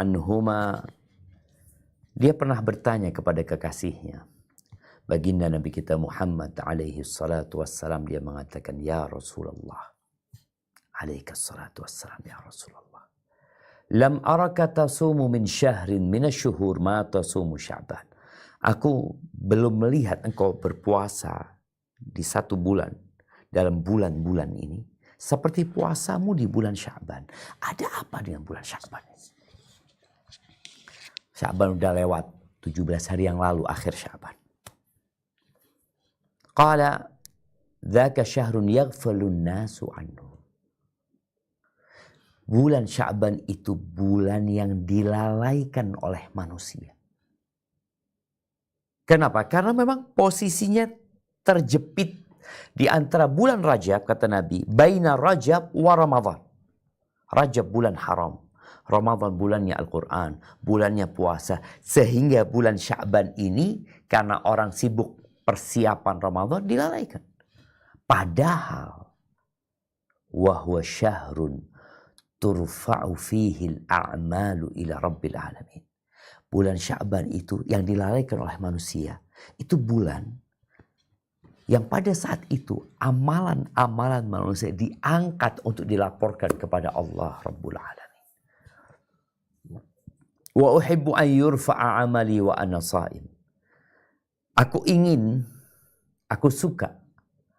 anhuma, dia pernah bertanya kepada kekasihnya, baginda Nabi kita Muhammad alaihi salatu wassalam, dia mengatakan, ya Rasulullah, alaihi salatu wassalam, ya Rasulullah, lam araka tasumu min syahrin minasyuhur ma tasumu Sya'ban. Aku belum melihat engkau berpuasa di satu bulan dalam bulan-bulan ini seperti puasamu di bulan Sya'ban. Ada apa dengan bulan Sya'ban? Sya'ban udah lewat 17 hari yang lalu, akhir Sya'ban. Qala dzaka syahrun yaghfalun nasu anhu. Bulan Sya'ban itu bulan yang dilalaikan oleh manusia. Kenapa? Karena memang posisinya terjepit di antara bulan Rajab, kata Nabi, baina Rajab wa Ramadan. Rajab bulan haram, Ramadan bulannya Al-Quran, bulannya puasa. Sehingga bulan Sya'ban ini karena orang sibuk persiapan Ramadan dilalaikan. Padahal wahwa syahrun turfa'u fihi al-a'malu ila rabbil alamin. Bulan Sya'ban itu yang dilalaikan oleh manusia. Itu bulan yang pada saat itu amalan-amalan manusia diangkat untuk dilaporkan kepada Allah Rabbul Alamin. Wa uhibbu an yurfa'a amali wa ana sha'im. Aku ingin, aku suka,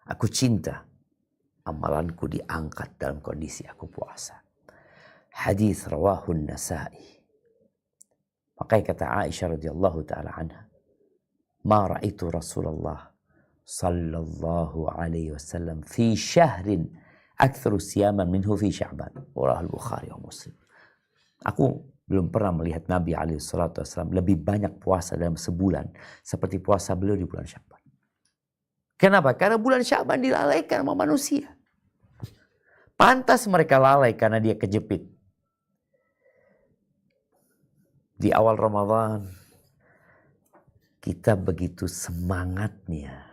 aku cinta amalanku diangkat dalam kondisi aku puasa. Hadis rawahun Nasa'i. Makanya kata Aisyah radhiyallahu taala anha, "Ma ra'aitu Rasulullah sallallahu alaihi wasallam fi syahrin aktsaru siyaman minhu fi Sya'ban." Rawahul Bukhari wa Muslim. Aku belum pernah melihat Nabi alaihi salatu wasallam lebih banyak puasa dalam sebulan seperti puasa beliau di bulan Sya'ban. Kenapa? Karena bulan Sya'ban dilalaikan sama manusia. Pantas mereka lalai karena dia kejepit. Di awal Ramadan, kita begitu semangatnya.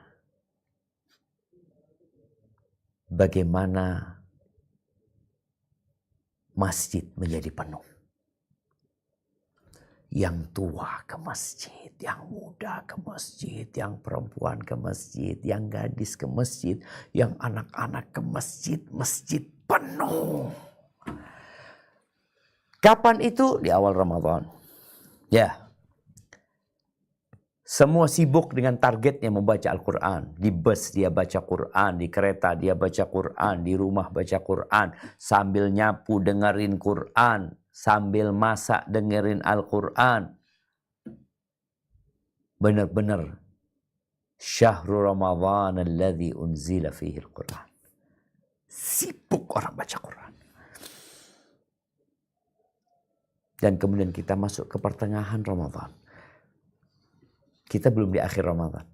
Bagaimana masjid menjadi penuh. Yang tua ke masjid, yang muda ke masjid, yang perempuan ke masjid, yang gadis ke masjid, yang anak-anak ke masjid, masjid penuh. Kapan itu? Di awal Ramadan. Ya, semua sibuk dengan targetnya membaca Al-Quran. Di bus dia baca Quran, di kereta dia baca Quran, di rumah baca Quran, sambil nyapu dengerin Quran, sambil masak dengerin Al-Quran. Benar-benar syahrul Ramadan alladzi unzila fihi Al-Quran. Sibuk orang baca Quran. Dan kemudian kita masuk ke pertengahan Ramadan. Kita belum di akhir Ramadan.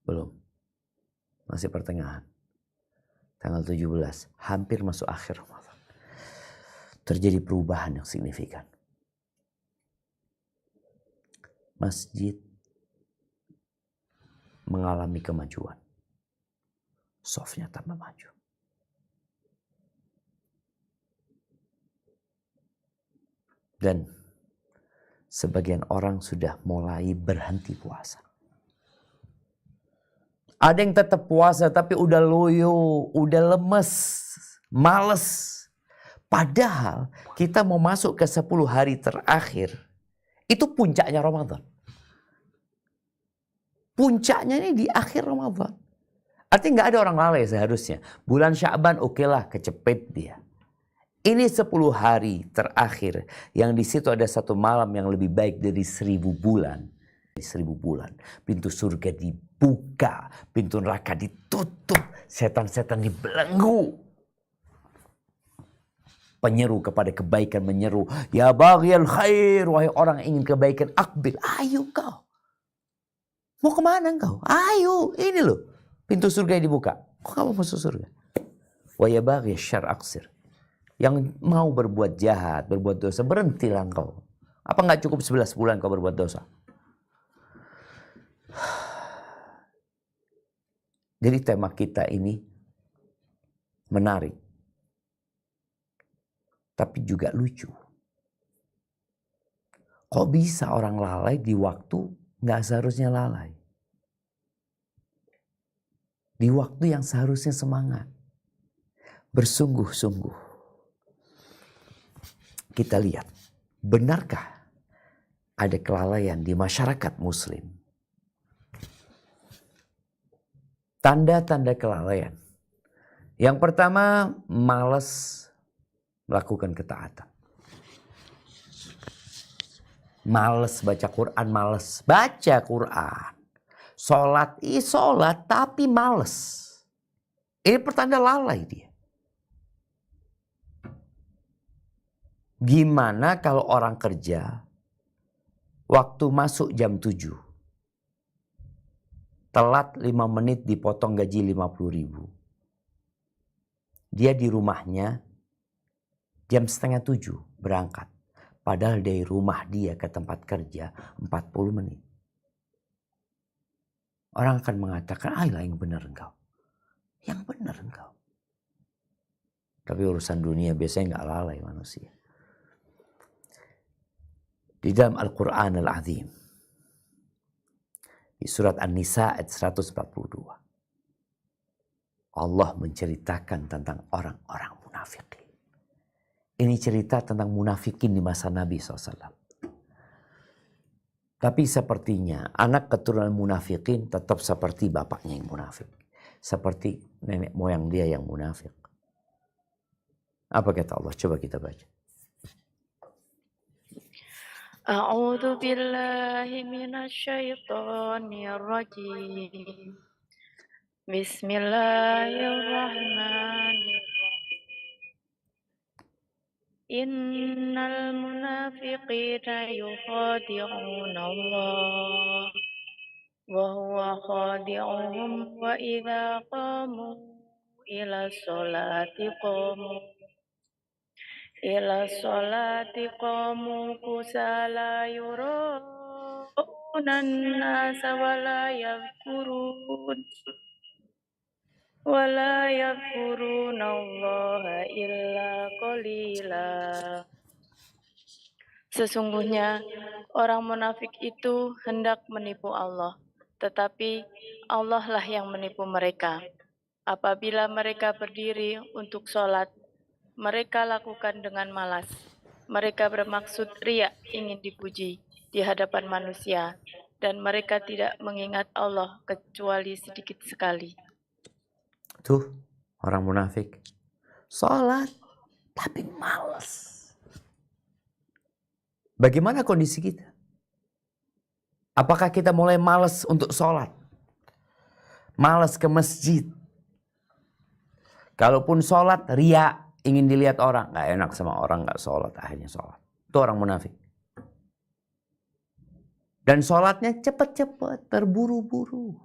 Belum. Masih pertengahan. Tanggal 17. Hampir masuk akhir Ramadan. Terjadi perubahan yang signifikan. Masjid mengalami kemajuan. Shafnya tambah maju. Dan sebagian orang sudah mulai berhenti puasa. Ada yang tetap puasa tapi udah loyo, udah lemes, males. Padahal kita mau masuk ke 10 hari terakhir. Itu puncaknya Ramadan. Puncaknya ini di akhir Ramadan. Artinya nggak ada orang lalai seharusnya. Bulan Sya'ban okelah kecepet dia. Ini 10 hari terakhir yang di situ ada satu malam yang lebih baik dari 1000 bulan. 1000 bulan. Pintu surga dibuka, pintu neraka ditutup, setan-setan dibelenggu. Penyeru kepada kebaikan menyeru, ya baghiyal khair, wahai orang yang ingin kebaikan, akbil, ayo kau. Mau kemana engkau? Ayo, ini loh. Pintu surga yang dibuka. Kok kamu masuk surga? Wa ya baghiyal syarr aqsir. Yang mau berbuat jahat, berbuat dosa, berhentilah engkau. Apa nggak cukup 11 bulan kau berbuat dosa? Jadi tema kita ini menarik. Tapi juga lucu. Kok bisa orang lalai di waktu nggak seharusnya lalai? Di waktu yang seharusnya semangat. Bersungguh-sungguh. Kita lihat, benarkah ada kelalaian di masyarakat muslim? Tanda-tanda kelalaian. Yang pertama, malas melakukan ketaatan. Malas baca Quran, malas baca Quran. Sholat tapi malas. Ini pertanda lalai dia. Gimana kalau orang kerja, waktu masuk jam 7, telat 5 menit dipotong gaji 50.000. Dia di rumahnya jam 6:30 berangkat. Padahal dari rumah dia ke tempat kerja 40 menit. Orang akan mengatakan, yang benar engkau. Yang benar engkau. Tapi urusan dunia biasanya nggak lalai manusia. Di dalam Al-Quran Al-Azim, di surat An-Nisa ayat 142, Allah menceritakan tentang orang-orang munafikin. Ini cerita tentang munafikin di masa Nabi SAW. Tapi sepertinya anak keturunan munafikin tetap seperti bapaknya yang munafik. Seperti nenek moyang dia yang munafik. Apa kata Allah? Coba kita baca. A'udzu billahi minasyaitonir rajim. Bismillahirrahmanirrahim. Innal munafiqina yukhadi'una Allah wa huwa khadi'uhum wa idza qamu ila sholati qamu kusala yura'unan nasa wa la yadhkuruna Allah illa qalila. Sesungguhnya orang munafik itu hendak menipu Allah, tetapi Allah lah yang menipu mereka. Apabila mereka berdiri untuk sholat, mereka lakukan dengan malas. Mereka bermaksud riya, ingin dipuji di hadapan manusia, dan mereka tidak mengingat Allah kecuali sedikit sekali. Tuh orang munafik. Sholat tapi malas. Bagaimana kondisi kita? Apakah kita mulai malas untuk sholat? Malas ke masjid? Kalaupun sholat, riya, ingin dilihat orang. Gak enak sama orang gak sholat, akhirnya sholat. Itu orang munafik. Dan sholatnya cepat-cepat, terburu-buru.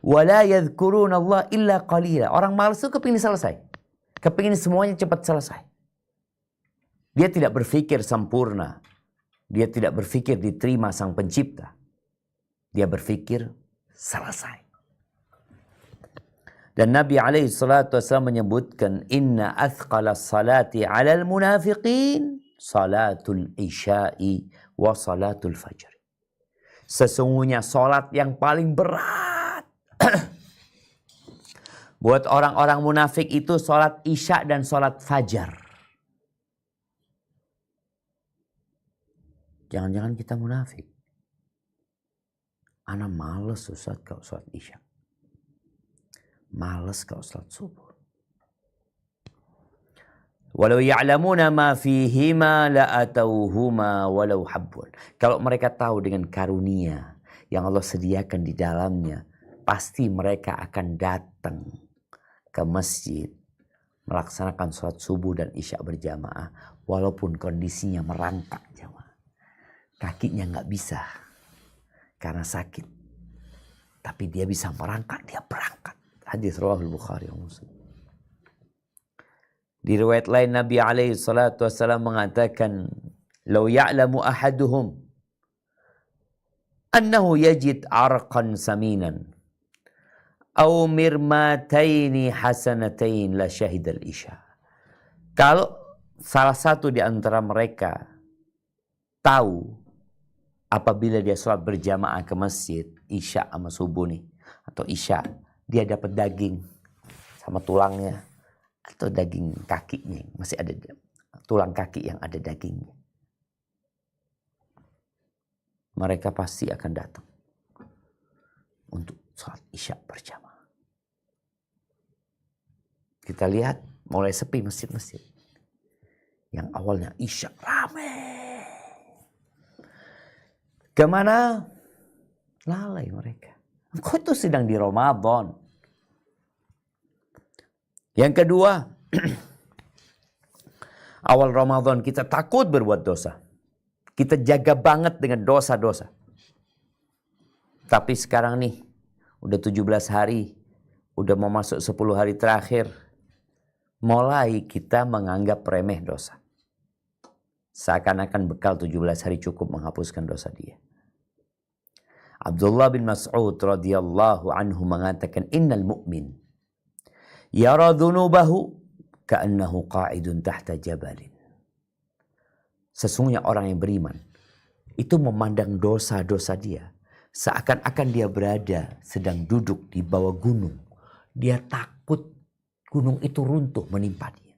Wala yadhkuruna Allah illa qalila. Orang malas itu kepingin selesai. Kepingin semuanya cepat selesai. Dia tidak berpikir sempurna. Dia tidak berpikir diterima sang pencipta. Dia berpikir selesai. Dan Nabi SAW menyebutkan, Inna athqala salati alal munafiqin salatul isya'i wa salatul fajr. Sesungguhnya salat yang paling berat buat orang-orang munafik itu salat isya dan salat fajar. Jangan-jangan kita munafik. Ana males Ustaz kalau salat isya. Males kalau salat subuh. Walau ya'lamuna ma fihima la'atauhuma walau habbun. Kalau mereka tahu dengan karunia yang Allah sediakan di dalamnya, pasti mereka akan datang ke masjid melaksanakan sholat subuh dan isya berjamaah walaupun kondisinya merangkak jamaah. Kakinya nggak bisa karena sakit, tapi dia bisa merangkak, dia berangkat. Hadis riwayat Bukhari dan Muslim. Di riwayat lain Nabi SAW mengatakan, "Lau ya'lamu ahaduhum annahu yajid arqan saminan Au mirmataini hasanatain la syahidal isya." Kalau salah satu di antara mereka tahu apabila dia sholat berjamaah ke masjid, isya sama subuh nih, atau isya, dia dapat daging sama tulangnya, atau daging kakinya, masih ada tulang kaki yang ada dagingnya. Mereka pasti akan datang untuk sholat isya berjamaah. Kita lihat mulai sepi masjid-masjid. Yang awalnya isya rame. Kemana? Lalai mereka. Engkau itu sedang di Ramadan. Yang kedua, awal Ramadan kita takut berbuat dosa. Kita jaga banget dengan dosa-dosa. Tapi sekarang nih, udah 17 hari, udah mau masuk 10 hari terakhir, mulai kita menganggap remeh dosa. Seakan-akan bekal 17 hari cukup menghapuskan dosa dia. Abdullah bin Mas'ud radhiyallahu anhu mengatakan, innal mu'min yara dhunubahu ka'annahu qa'idun tahta jabalin. Sesungguhnya orang yang beriman itu memandang dosa-dosa dia seakan-akan dia berada sedang duduk di bawah gunung. Dia takut gunung itu runtuh menimpa dia.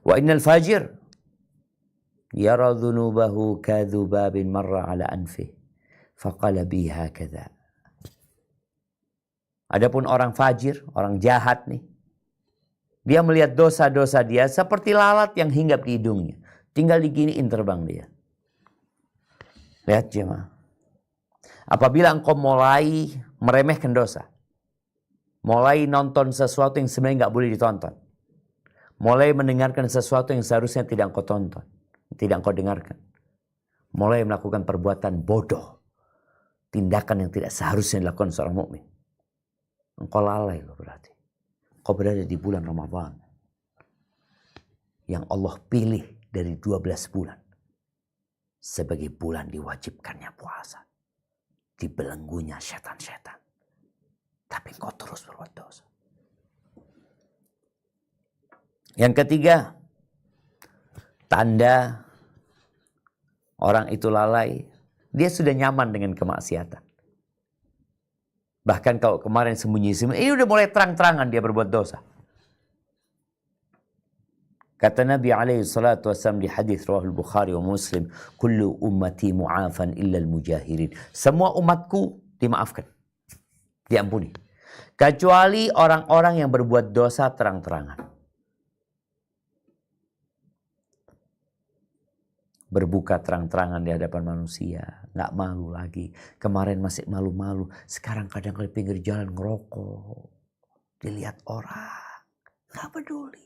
Wa innal fajir yara dhunubahu kadhubabin marra ala anfih faqala bi hakadha. Adapun orang fajir, orang jahat nih, dia melihat dosa-dosa dia seperti lalat yang hinggap di hidungnya. Tinggal diginiin terbang dia. Lihat jemaah. Apabila engkau mulai meremehkan dosa, mulai nonton sesuatu yang sebenarnya nggak boleh ditonton, mulai mendengarkan sesuatu yang seharusnya tidak engkau tonton, tidak engkau dengarkan, mulai melakukan perbuatan bodoh, tindakan yang tidak seharusnya dilakukan seorang mukmin, engkau lalai loh berarti. Kau berada di bulan Ramadan yang Allah pilih dari 12 bulan sebagai bulan diwajibkannya puasa. Dibelenggunya setan-setan. Tapi kau terus berbuat dosa. Yang ketiga, tanda orang itu lalai, dia sudah nyaman dengan kemaksiatan. Bahkan kalau kemarin sembunyi-sembunyi, ini udah mulai terang-terangan dia berbuat dosa. Kata Nabi alaihi salatu wassalam di hadis riwayat Bukhari wa Muslim, kullu ummati mu'afan illa al-mujahirin. Semua umatku dimaafkan, diampuni, kecuali orang-orang yang berbuat dosa terang-terangan. Berbuka terang-terangan di hadapan manusia, nggak malu lagi. Kemarin masih malu-malu, sekarang kadang di pinggir jalan ngerokok, dilihat orang, nggak peduli.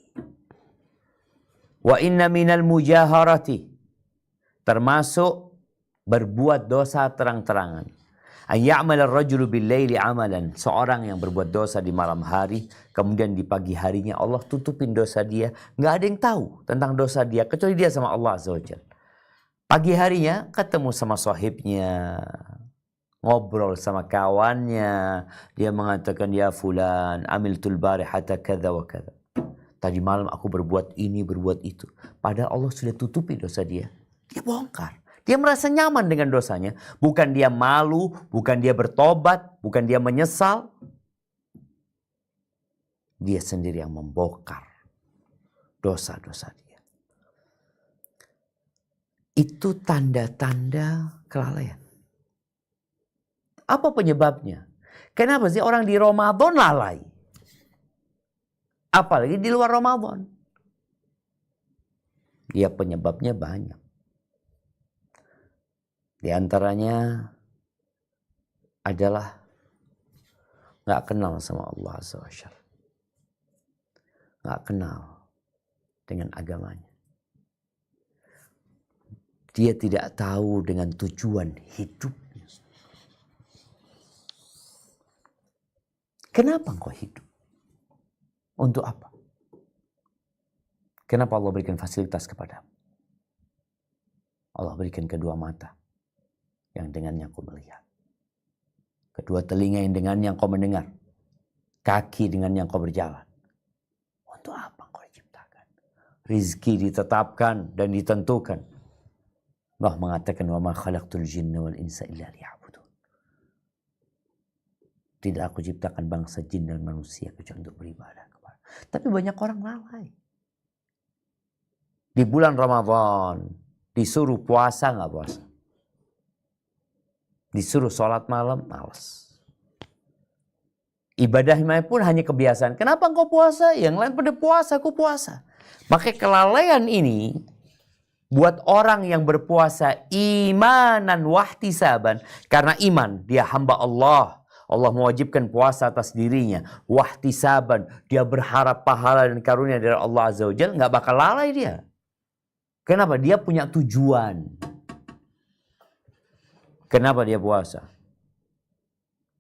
Wa inna minal mujaharati, termasuk berbuat dosa terang-terangan. Ayya'mal ar-rajulu bil-laili amalan, seorang yang berbuat dosa di malam hari, kemudian di pagi harinya Allah tutupin dosa dia, nggak ada yang tahu tentang dosa dia kecuali dia sama Allah Azza wa Jalla. Pagi harinya ketemu sama sahibnya, ngobrol sama kawannya, dia mengatakan, ya fulan, amiltul barihata kadza wa kadza. Tadi malam aku berbuat ini, berbuat itu. Padahal Allah sudah tutupi dosa dia. Dia bongkar. Dia merasa nyaman dengan dosanya. Bukan dia malu, bukan dia bertobat, bukan dia menyesal. Dia sendiri yang membongkar dosa-dosa dia. Itu tanda-tanda kelalaian. Apa penyebabnya? Kenapa sih orang di Ramadan lalai? Apalagi di luar Ramadan. Ya penyebabnya banyak. Di antaranya adalah gak kenal sama Allah Azza wa Jalla. Gak kenal dengan agamanya. Dia tidak tahu dengan tujuan hidupnya. Kenapa engkau hidup? Untuk apa? Kenapa Allah berikan fasilitas kepadamu? Allah berikan kedua mata yang dengannya kau melihat. Kedua telinga yang dengannya kau mendengar. Kaki dengannya kau berjalan. Untuk apa kau diciptakan? Rizki ditetapkan dan ditentukan Allah mengatakan wa ma khalaqtul jinna wal insa illa liya'budun. Tidak aku ciptakan bangsa jin dan manusia kecuali untuk beribadah kepada. Tapi banyak orang lalai. Di bulan Ramadan disuruh puasa nggak puasa. Disuruh sholat malam malas. Ibadahnya pun hanya kebiasaan. Kenapa engkau puasa? Yang lain pada puasa, aku puasa. Maka kelalaian ini buat orang yang berpuasa imanan wahtisaban. Karena iman, dia hamba Allah. Allah mewajibkan puasa atas dirinya. Wahtisaban, dia berharap pahala dan karunia dari Allah Azza wa Jalla. Nggak bakal lalai dia. Kenapa? Dia punya tujuan. Kenapa dia puasa?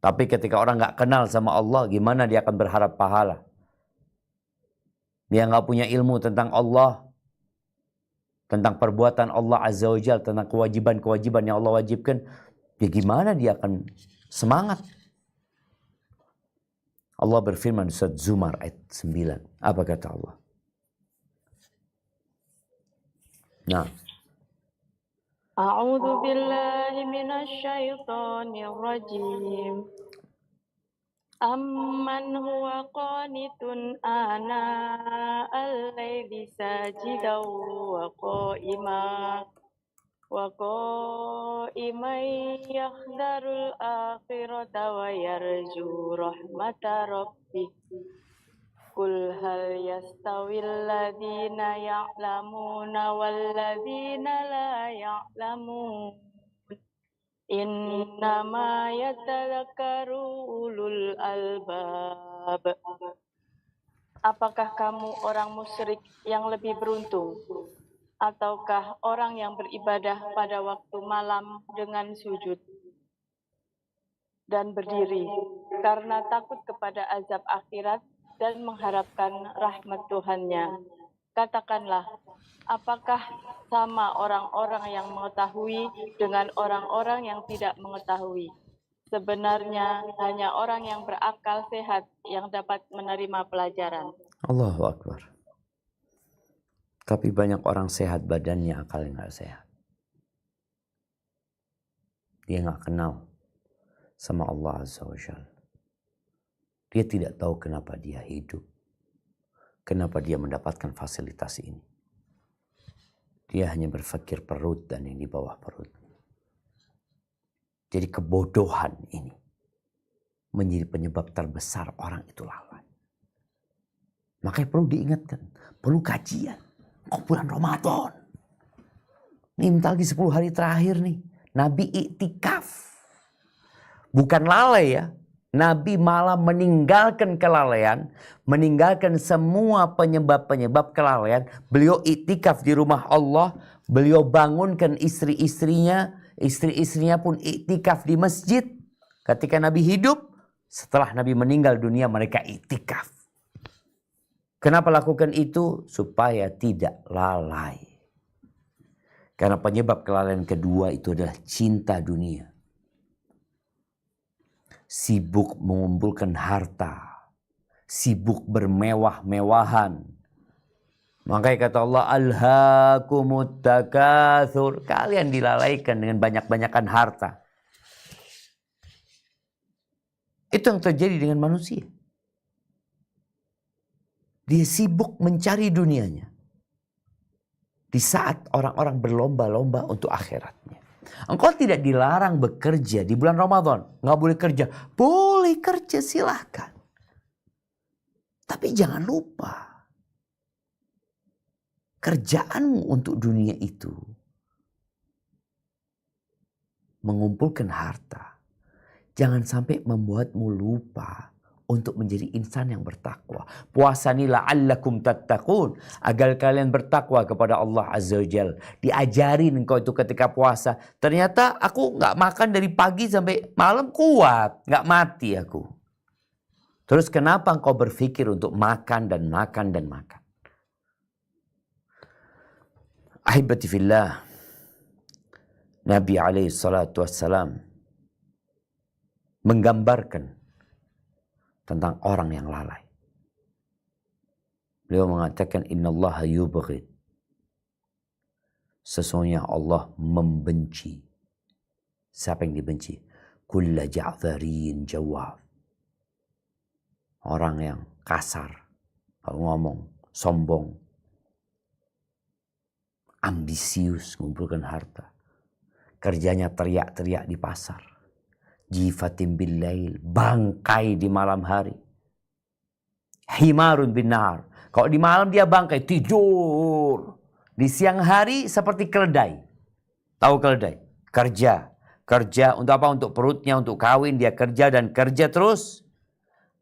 Tapi ketika orang nggak kenal sama Allah, gimana dia akan berharap pahala? Dia nggak punya ilmu tentang Allah, tentang perbuatan Allah Azza wa Jalla, tentang kewajiban-kewajiban yang Allah wajibkan. Ya gimana dia akan semangat? Allah berfirman di surat Zumar ayat 9. Apa kata Allah? Nah. A'udzu billahi minasy syaithanir rajim. Amman huwa qanitun ana al-laili sajidan wa qa'iman yahdharul akhirata wa yarju rahmata rabbih. Qul hal yastawil ladzina ya'lamuna wal ladzina la ya'lamun. Innama yatadzakkaru ulul albab. Apakah kamu orang musyrik yang lebih beruntung? Ataukah orang yang beribadah pada waktu malam dengan sujud dan berdiri karena takut kepada azab akhirat dan mengharapkan rahmat Tuhannya? Katakanlah, apakah sama orang-orang yang mengetahui dengan orang-orang yang tidak mengetahui? Sebenarnya hanya orang yang berakal sehat yang dapat menerima pelajaran. Allahu Akbar. Tapi banyak orang sehat badannya, akalnya nggak sehat. Dia nggak kenal sama Allah Azza wa Jalla. Dia tidak tahu kenapa dia hidup. Kenapa dia mendapatkan fasilitas ini. Dia hanya berpikir perut dan yang di bawah perut. Jadi kebodohan ini menjadi penyebab terbesar orang itu lalai. Makanya perlu diingatkan, perlu kajian. Kok bulan Ramadan? Nih bentar lagi 10 hari terakhir nih. Nabi iktikaf. Bukan lalai ya. Nabi malah meninggalkan kelalaian, meninggalkan semua penyebab-penyebab kelalaian. Beliau iktikaf di rumah Allah, beliau bangunkan istri-istrinya, istri-istrinya pun iktikaf di masjid. Ketika Nabi hidup, setelah Nabi meninggal dunia mereka iktikaf. Kenapa lakukan itu? Supaya tidak lalai. Karena penyebab kelalaian kedua itu adalah cinta dunia. Sibuk mengumpulkan harta, sibuk bermewah-mewahan. Makanya kata Allah, alhaakumut takatsur. Kalian dilalaikan dengan banyak-banyakan harta. Itu yang terjadi dengan manusia. Dia sibuk mencari dunianya. Di saat orang-orang berlomba-lomba untuk akhiratnya. Engkau tidak dilarang bekerja di bulan Ramadan. Nggak boleh kerja. Boleh kerja, silahkan. Tapi jangan lupa. Kerjaanmu untuk dunia itu. Mengumpulkan harta. Jangan sampai membuatmu lupa untuk menjadi insan yang bertakwa. Puasani la'allakum tattaqun. Agar kalian bertakwa kepada Allah Azza wa Jalla. Diajarin engkau itu ketika puasa. Ternyata aku gak makan dari pagi sampai malam kuat. Gak mati aku. Terus kenapa engkau berpikir untuk makan dan makan dan makan? Ahibati fillah. Nabi alaihi salatu wassalam menggambarkan tentang orang yang lalai. Beliau mengatakan innallaha yubghid Sesungguhnya Allah membenci. Siapa yang dibenci? Kulla ja'dharin jawab. Orang yang kasar, kalau ngomong, sombong, ambisius, ngumpulkan harta. Kerjanya teriak-teriak di pasar. Jifatin billail, bangkai di malam hari. Himarun bin nahar. Kalau di malam dia bangkai, tidur. Di siang hari seperti keledai. Tahu keledai? Kerja. Kerja untuk apa? Untuk perutnya, untuk kawin. Dia kerja dan kerja terus.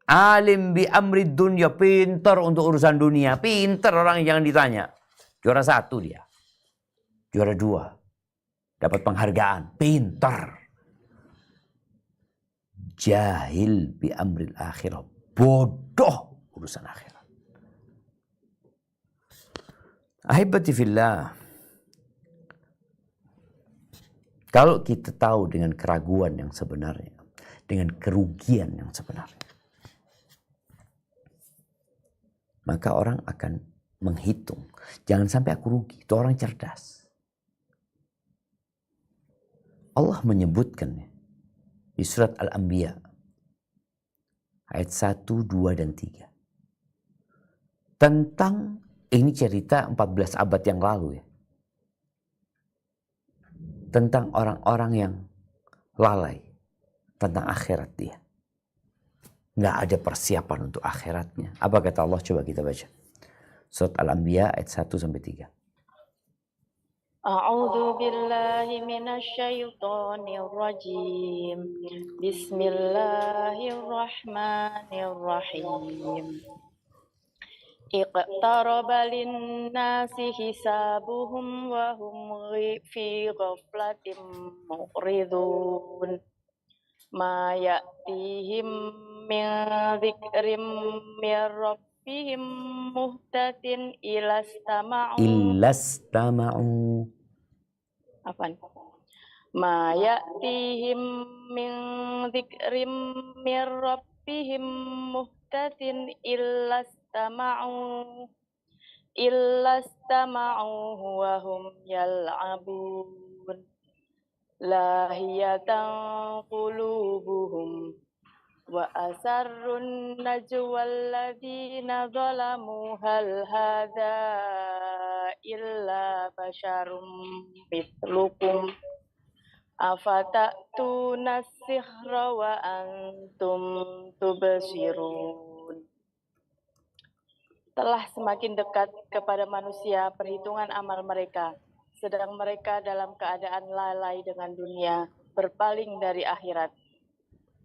Alim bi amri dunya. Pintar untuk urusan dunia. Pintar orang yang jangan ditanya. Juara 1 dia. Juara 2. Dapat penghargaan. Pintar. Jahil bi amril akhirah. Bodoh urusan akhirat. Ahibati fillah. Kalau kita tahu dengan keraguan yang sebenarnya, dengan kerugian yang sebenarnya, maka orang akan menghitung. Jangan sampai aku rugi. Itu orang cerdas. Allah menyebutkan di surat Al-Anbiya ayat 1, 2, dan 3. Tentang, ini cerita 14 abad yang lalu ya. Tentang orang-orang yang lalai tentang akhirat dia. Nggak ada persiapan untuk akhiratnya. Apa kata Allah? Coba kita baca. Surat Al-Anbiya ayat 1 sampai 3. A'udzu billahi minasyaitonir rajim. Bismillahirrahmanirrahim. Iqtaraba linnasi hisabuhum wa hum fi ghaflatin mu'ridun. Ma ya'tihim min dzikrim min rabbihim muhtatin ilastama'u. Apaan? Ma ya'tihim min dzikrim min rabbihim muhtatin illastama'u wa hum yal'abun. Lahiyatan qulubuhum wa asarrun najwa alladhina zalamu hal hadha illa basyarum mithlukum afata'tuna sihra wa antum tubsirun. Telah semakin dekat kepada manusia perhitungan amal mereka, sedang mereka dalam keadaan lalai dengan dunia, berpaling dari akhirat.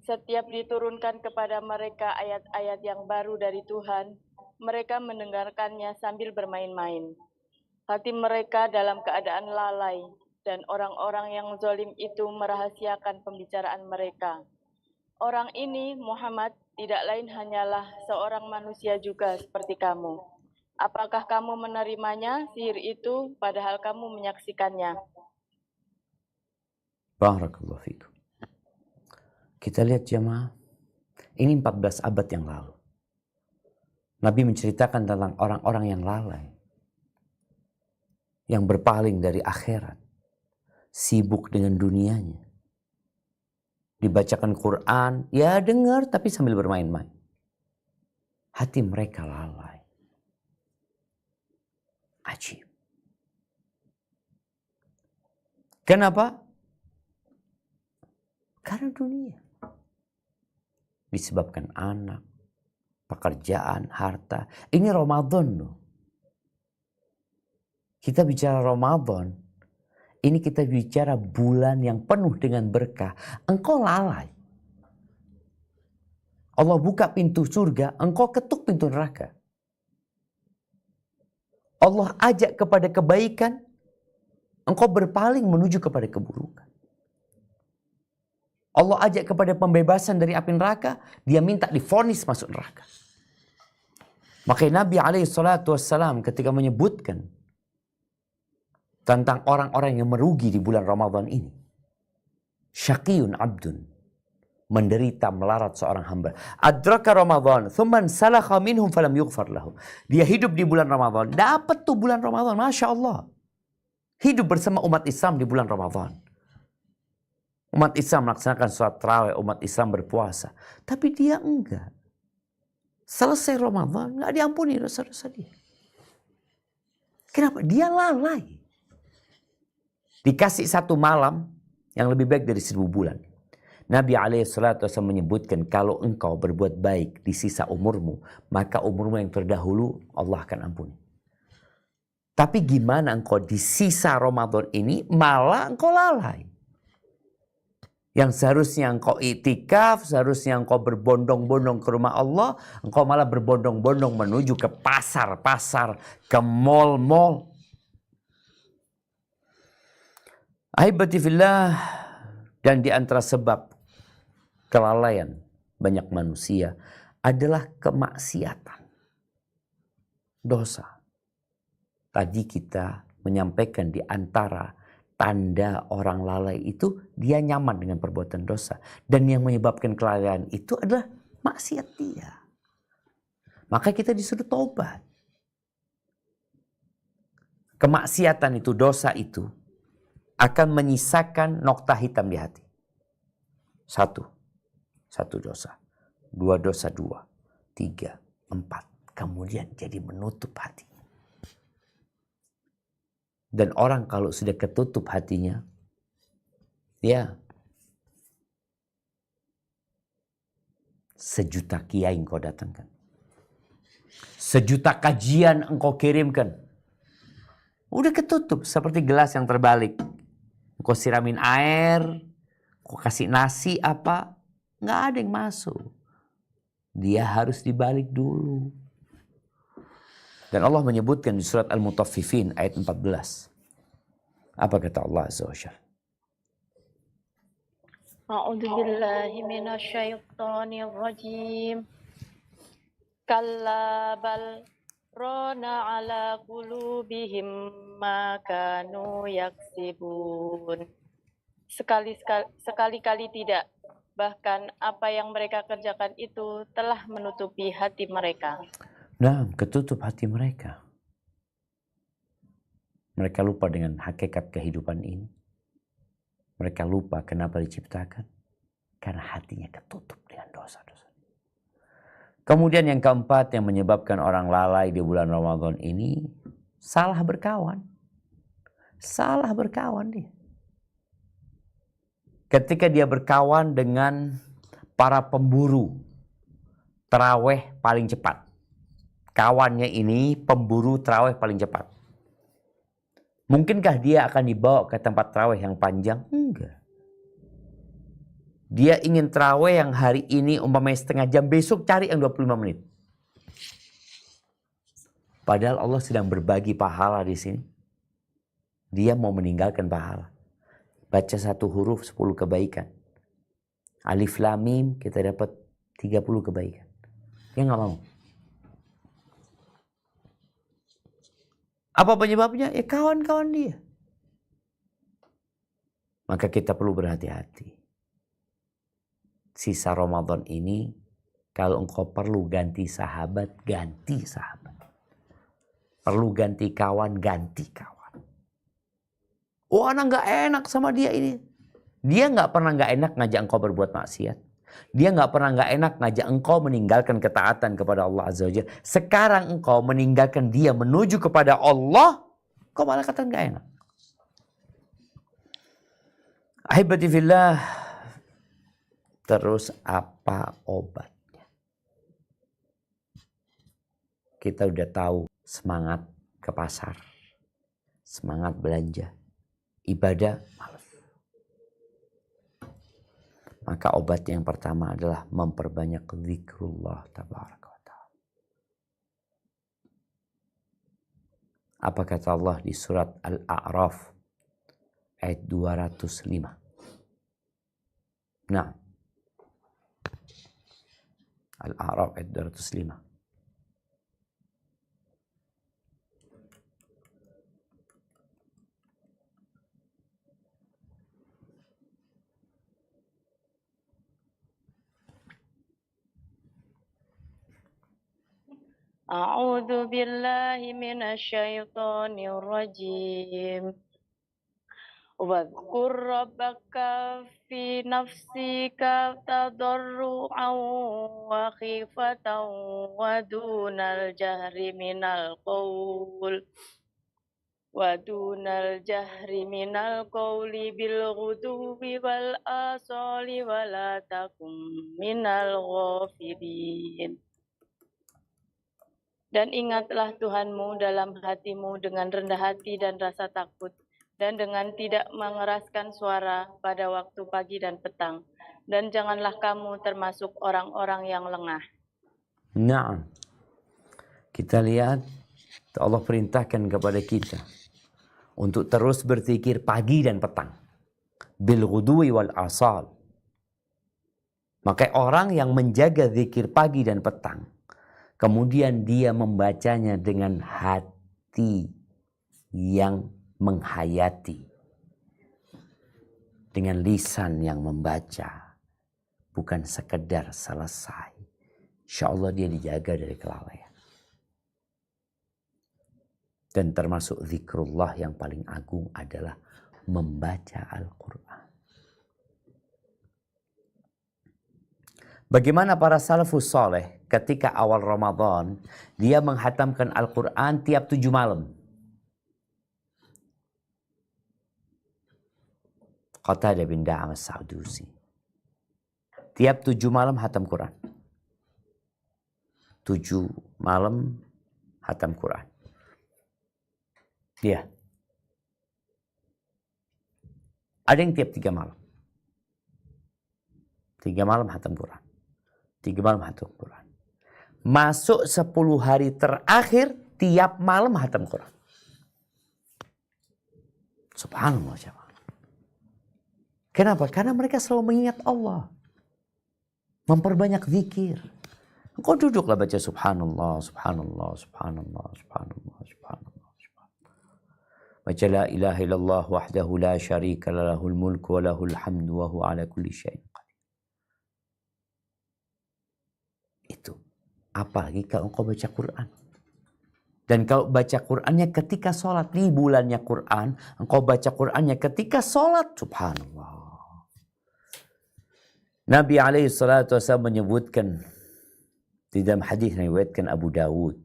Setiap diturunkan kepada mereka ayat-ayat yang baru dari Tuhan, mereka mendengarkannya sambil bermain-main. Hati mereka dalam keadaan lalai, dan orang-orang yang zalim itu merahasiakan pembicaraan mereka. Orang ini, Muhammad, tidak lain hanyalah seorang manusia juga seperti kamu. Apakah kamu menerimanya, sihir itu, padahal kamu menyaksikannya? Barakallahu fikum. Kita lihat jemaah, ini 14 abad yang lalu. Nabi menceritakan tentang orang-orang yang lalai. Yang berpaling dari akhirat. Sibuk dengan dunianya. Dibacakan Quran, ya dengar tapi sambil bermain-main. Hati mereka lalai. Ajib. Kenapa? Karena dunia. Disebabkan anak, pekerjaan, harta. Ini Ramadan loh. Kita bicara Ramadan. Ini kita bicara bulan yang penuh dengan berkah. Engkau lalai. Allah buka pintu surga, engkau ketuk pintu neraka. Allah ajak kepada kebaikan, engkau berpaling menuju kepada keburukan. Allah ajak kepada pembebasan dari api neraka, dia minta divonis masuk neraka. Makanya Nabi SAW ketika menyebutkan tentang orang-orang yang merugi di bulan Ramadan ini. Syaqiyun abdun. Menderita melarat seorang hamba. Adraka Ramadan. Thumman salakha minhum falam yughfar lahu. Dia hidup di bulan Ramadan. Dapat tuh bulan Ramadan. Masya Allah. Hidup bersama umat Islam di bulan Ramadan. Umat Islam melaksanakan sholat tarawih, umat Islam berpuasa. Tapi dia enggak. Selesai Ramadan, enggak diampuni dosa-dosa dia. Kenapa? Dia lalai. Dikasih satu malam yang lebih baik dari 1000 bulan. Nabi SAW menyebutkan, kalau engkau berbuat baik di sisa umurmu, maka umurmu yang terdahulu Allah akan ampuni. Tapi gimana engkau di sisa Ramadan ini malah engkau lalai. Yang seharusnya engkau itikaf, seharusnya engkau berbondong-bondong ke rumah Allah, engkau malah berbondong-bondong menuju ke pasar-pasar, ke mall-mall. Ahibati fillah, dan di antara sebab kelalaian banyak manusia adalah kemaksiatan, dosa. Tadi kita menyampaikan di antara tanda orang lalai itu dia nyaman dengan perbuatan dosa. Dan yang menyebabkan kelalaian itu adalah maksiat dia. Maka kita disuruh tobat. Kemaksiatan itu, dosa itu akan menyisakan nokta hitam di hati. Satu dosa. Dua dosa, tiga, 4. Kemudian jadi menutup hati. Dan orang kalau sudah ketutup hatinya, ya, sejuta kiai engkau datangkan, sejuta kajian engkau kirimkan, udah ketutup seperti gelas yang terbalik. Engkau siramin air, engkau kasih nasi apa, nggak ada yang masuk. Dia harus dibalik dulu. Dan Allah menyebutkan di surat Al-Mutaffifin ayat 14. Apa kata Allah Azza wa Jalla? A'udzu billahi minasyaitonir rajim. Kalla bal rana ala qulubihim ma kanu yaksibun. Sekali-kali tidak. Bahkan apa yang mereka kerjakan itu telah menutupi hati mereka. Nah, ketutup hati mereka. Mereka lupa dengan hakikat kehidupan ini. Mereka lupa kenapa diciptakan. Karena hatinya ketutup dengan dosa-dosa. Kemudian yang keempat yang menyebabkan orang lalai di bulan Ramadan ini, salah berkawan. Salah berkawan dia. Ketika dia berkawan dengan para pemburu tarawih paling cepat. Kawannya ini pemburu tarawih paling cepat. Mungkinkah dia akan dibawa ke tempat tarawih yang panjang? Enggak. Dia ingin tarawih yang hari ini umpamanya setengah jam, besok cari yang 25 menit. Padahal Allah sedang berbagi pahala di sini. Dia mau meninggalkan pahala. Baca satu huruf 10 kebaikan. Alif lam mim kita dapat 30 kebaikan. Dia nggak mau. Apa penyebabnya? Ya kawan-kawan dia. Maka kita perlu berhati-hati. Sisa Ramadan ini, kalau engkau perlu ganti sahabat, ganti sahabat. Perlu ganti kawan, ganti kawan. Oh, anak gak enak sama dia ini. Dia gak pernah gak enak ngajak engkau berbuat maksiat. Dia gak pernah gak enak ngajak engkau meninggalkan ketaatan kepada Allah Azza wa Jalla. Sekarang engkau meninggalkan dia menuju kepada Allah, kau malah katakan gak enak. Ahibati fillah, terus apa obatnya? Kita udah tahu semangat ke pasar, semangat belanja, ibadah malas. Maka obatnya yang pertama adalah memperbanyak zikrullah tabaraka wa ta'ala. Apa kata Allah di surat Al-A'raf ayat 205. Nah, Al-A'raf ayat 205. A'udzu billahi minasyaitonir rajim. واذكر ربك في نفسك تضرعا وخيفة ودون الجهر من القول بالغدو والآصال ولا تكن من الغافلين. Dan ingatlah Tuhanmu dalam hatimu dengan rendah hati dan rasa takut, dan dengan tidak mengeraskan suara pada waktu pagi dan petang. Dan janganlah kamu termasuk orang-orang yang lengah. Naam. Kita lihat Allah perintahkan kepada kita untuk terus berzikir pagi dan petang. Bil ghudwi wal asal. Maka orang yang menjaga zikir pagi dan petang, kemudian dia membacanya dengan hati yang menghayati. Dengan lisan yang membaca. Bukan sekedar selesai. Insya Allah dia dijaga dari kelalaian. Dan termasuk zikrullah yang paling agung adalah membaca Al-Quran. Bagaimana para salafus saleh ketika awal Ramadan, dia menghatamkan Al-Quran tiap 7 malam. Qatadah bin Da'am as-Sa'dusi. Tiap 7 malam hatam Quran. 7 malam hatam Quran. Iya. Ada yang tiap 3 malam. 3 malam hatam Quran. 3 malam hatam Quran. Masuk 10 hari terakhir tiap malam hatam Quran. Subhanallah jemaah. Kenapa? Karena mereka selalu mengingat Allah. Memperbanyak zikir. Engkau duduklah baca subhanallah, subhanallah, subhanallah, subhanallah, subhanallah. Baca la ilaha illallah wahdahu la syarika lahul mulku wa lahul hamdu wa huwa ala kulli syai'in qadir. Itu. Apalagi kalau engkau baca Quran. Dan kalau baca Qurannya ketika sholat. Di bulannya Quran. Engkau baca Qurannya ketika sholat. Subhanallah. Nabi SAW menyebutkan. Di dalam hadis yang diriwayatkan Abu Dawud.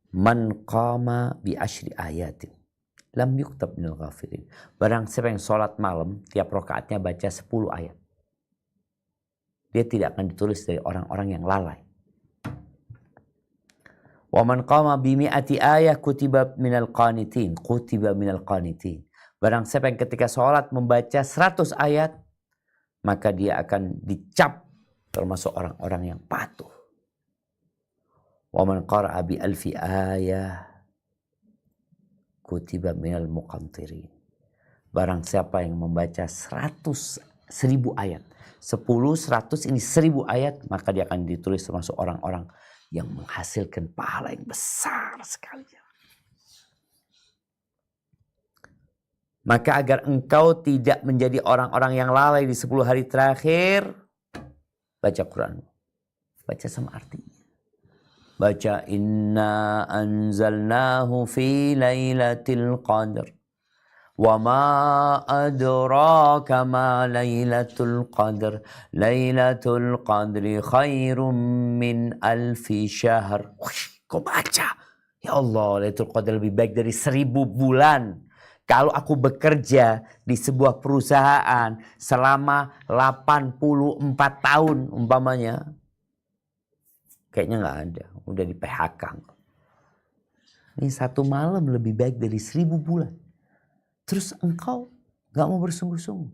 Man qama bi asyri ayatin lam yuktab minal ghafilin. Barang siapa yang sholat malam tiap rakaatnya baca 10 ayat, dia tidak akan ditulis dari orang-orang yang lalai. Wa man qama bi mi'ati ayah kutiba minal qanitin. Barang siapa yang ketika sholat membaca 100 ayat, maka dia akan dicap termasuk orang-orang yang patuh. Wa man qara'a bi alfi ayah kutiba minal muqantirin. Barang siapa yang membaca 1000 ayat. 10, 100 ini 1000 ayat. Maka dia akan ditulis termasuk orang-orang yang menghasilkan pahala yang besar sekali. Maka agar engkau tidak menjadi orang-orang yang lalai di 10 hari terakhir. Baca Quran. Baca sama artinya. Baca inna anzalnahu fi lailatul qadr. Wa ma adraka ma lailatul qadr. Lailatul qadri khairum min alfi syahr. Kau baca. Ya Allah, Lailatul Qadar lebih baik dari 1000 bulan. Kalau aku bekerja di sebuah perusahaan selama 84 tahun umpamanya. Kayaknya nggak ada. Udah di PHK. Ini 1 malam lebih baik dari 1000 bulan. Terus engkau nggak mau bersungguh-sungguh.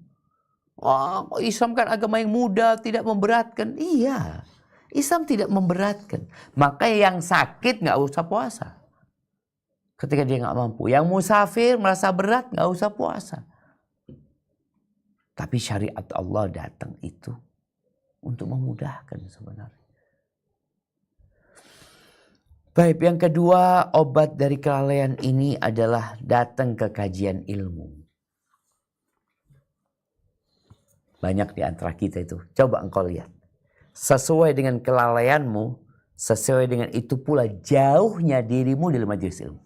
Wah, Islam kan agama yang mudah, tidak memberatkan. Iya, Islam tidak memberatkan. Maka yang sakit nggak usah puasa. Ketika dia nggak mampu. Yang musafir merasa berat nggak usah puasa. Tapi syariat Allah datang itu untuk memudahkan sebenarnya. Baik, yang kedua, obat dari kelalaian ini adalah datang ke kajian ilmu. Banyak di antara kita itu. Coba engkau lihat. Sesuai dengan kelalaianmu, sesuai dengan itu pula jauhnya dirimu dari majelis ilmu.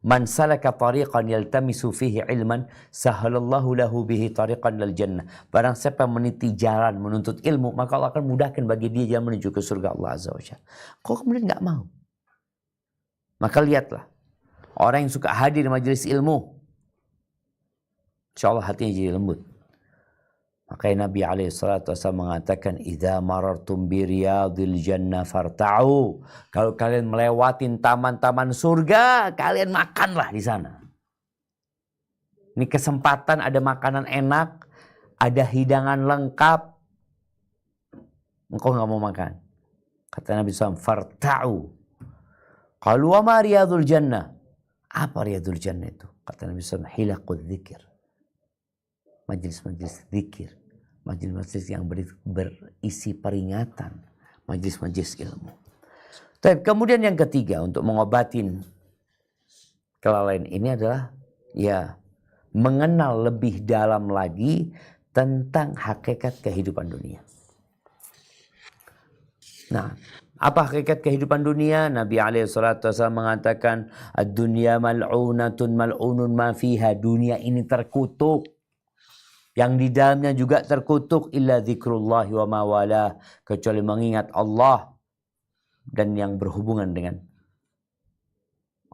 Man salaka tariqan yaltamisu fihi ilman sahalallahu lahu bihi tariqan lil jannah. Barang siapa meniti jalan menuntut ilmu, maka Allah akan mudahkan bagi dia jalan menuju ke surga Allah Azza wa Jalla. Kok kemudian enggak mau? Maka lihatlah, orang yang suka hadir di majelis ilmu, insya Allah hatinya jadi lembut. Makanya Nabi SAW mengatakan, idza marartum bi riyadil jannah farta'u. Kalau kalian melewatin taman-taman surga, kalian makanlah di sana. Ini kesempatan, ada makanan enak, ada hidangan lengkap. Engkau nggak mau makan? Kata Nabi SAW, farta'u. Qalu wa ma riyadul jannah? Apa riyadul jannah itu? Kata Nabi SAW, hilaqul dzikir. Majelis-majelis zikir, majelis-majelis yang berisi peringatan, majelis-majelis ilmu. Kemudian yang ketiga untuk mengobatin kelalaian ini adalah mengenal lebih dalam lagi tentang hakikat kehidupan dunia. Nah, apa hakikat kehidupan dunia? Nabi SAW mengatakan, ad-dunya mal'unatun mal'unun ma fiha. Dunia ini terkutuk. Yang di dalamnya juga terkutuk, illa dzikrullahi wa ma wala, kecuali mengingat Allah dan yang berhubungan dengan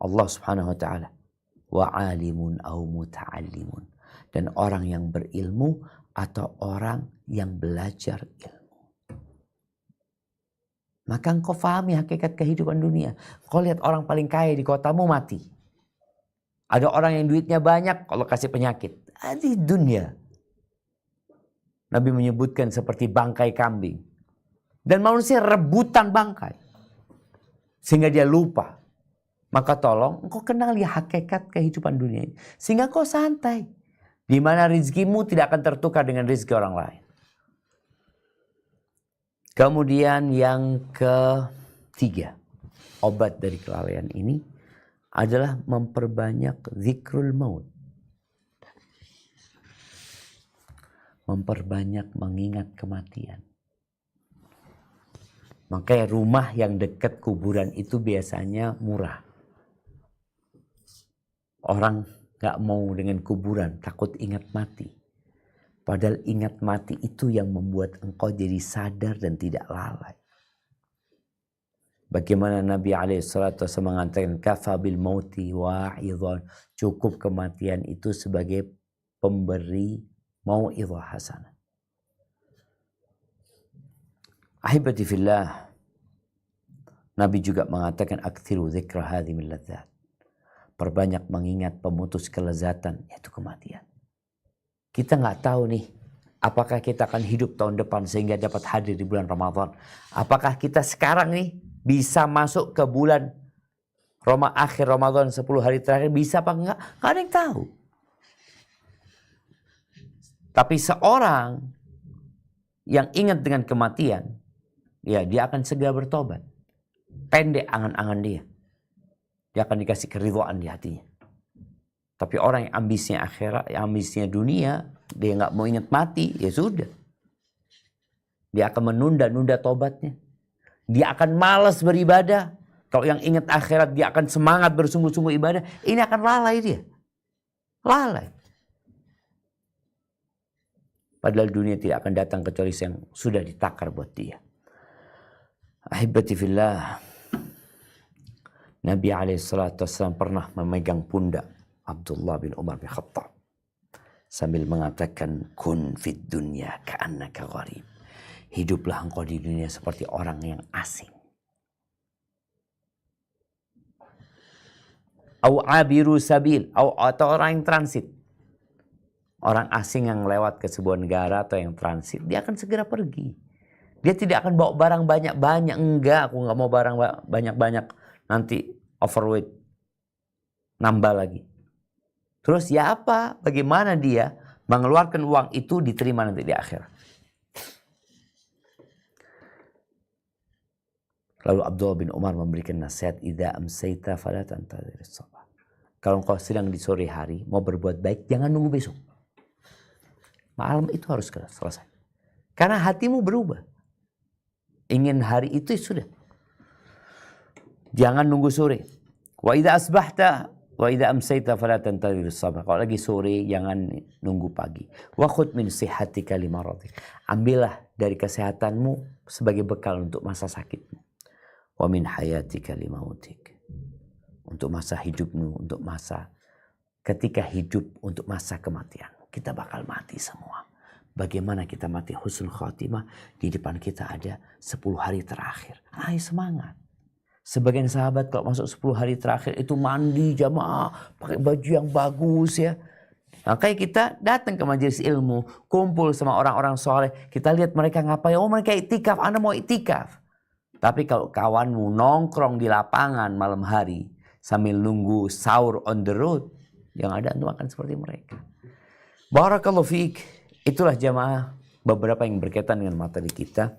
Allah Subhanahu wa taala. Wa alimun au muta'allimun, dan orang yang berilmu atau orang yang belajar ilmu. Maka engkau fahami hakikat kehidupan dunia. Kau lihat orang paling kaya di kotamu mati. Ada orang yang duitnya banyak, kalau kasih penyakit. Adi dunia. Nabi menyebutkan seperti bangkai kambing. Dan manusia rebutan bangkai. Sehingga dia lupa. Maka tolong engkau kenali hakikat kehidupan dunia ini. Sehingga kau santai. Di mana rizkimu tidak akan tertukar dengan rizki orang lain. Kemudian yang ketiga. Obat dari kelalaian ini adalah memperbanyak zikrul maut. Memperbanyak mengingat kematian. Makanya rumah yang dekat kuburan itu biasanya murah. Orang gak mau dengan kuburan, takut ingat mati. Padahal ingat mati itu yang membuat engkau jadi sadar dan tidak lalai. Bagaimana Nabi SAW mengatakan, kafa bil mauti wa'idhan. Cukup kematian itu sebagai pemberi mau'idhah hasanah. Ahibati fillah, Nabi juga mengatakan aktsiru dzikra hadhi min ladzat. Perbanyak mengingat pemutus kelezatan, yaitu kematian. Kita nggak tahu nih, apakah kita akan hidup tahun depan sehingga dapat hadir di bulan Ramadan. Apakah kita sekarang nih bisa masuk ke bulan akhir Ramadan 10 hari terakhir, bisa apa enggak? Nggak ada yang tahu. Tapi seorang yang ingat dengan kematian, ya dia akan segera bertobat. Pendek angan-angan dia. Dia akan dikasih keridhaan di hatinya. Tapi orang yang ambisinya akhirat, yang ambisinya dunia, dia nggak mau ingat mati, ya sudah. Dia akan menunda-nunda tobatnya. Dia akan malas beribadah. Kalau yang ingat akhirat, dia akan semangat bersungguh-sungguh ibadah. Ini akan lalai dia. Lalai. Padahal dunia tidak akan datang kecuali yang sudah ditakar buat dia. Ahibati fillah. Nabi SAW pernah memegang pundak Abdullah bin Umar bin Khattab. Sambil mengatakan, kun fid dunya ka'annaka gharib. Hiduplah engkau di dunia seperti orang yang asing. Au abiru sabil. Atau orang yang transit. Orang asing yang lewat ke sebuah negara atau yang transit, dia akan segera pergi. Dia tidak akan bawa barang banyak-banyak. Enggak, aku nggak mau barang banyak-banyak. Nanti overweight. Nambah lagi. Terus ya apa? Bagaimana dia mengeluarkan uang itu diterima nanti di akhirat. Lalu Abdullah bin Umar memberikan nasihat, idza amsayta fala tantazir as-sabah. Kalau engkau sedang di sore hari mau berbuat baik, jangan nunggu besok. Malam itu harus selesai. Karena hatimu berubah. Ingin hari itu sudah. Jangan nunggu sore. Wa idza asbahta Wa idza amsayta fala tantadhir as-sabah. Kalau lagi sore jangan nunggu pagi. Wa khudh min sihhatika li maradik. Ambillah dari kesehatanmu sebagai bekal untuk masa sakitmu. Wa min hayatika li mautik. Untuk masa hidupmu, untuk masa ketika hidup, untuk masa kematian. Kita bakal mati semua. Bagaimana kita mati husnul khatimah? Di depan kita ada 10 hari terakhir. Ayo semangat. Sebagian sahabat kalau masuk 10 hari terakhir itu mandi jamaah, pakai baju yang bagus ya. Makanya kita datang ke majelis ilmu, kumpul sama orang-orang soleh. Kita lihat mereka ngapain. Oh mereka itikaf, Anda mau itikaf. Tapi kalau kawanmu nongkrong di lapangan malam hari sambil nunggu sahur on the road, yang ada itu akan seperti mereka. Barakallahu fiik. Itulah jamaah beberapa yang berkaitan dengan materi kita.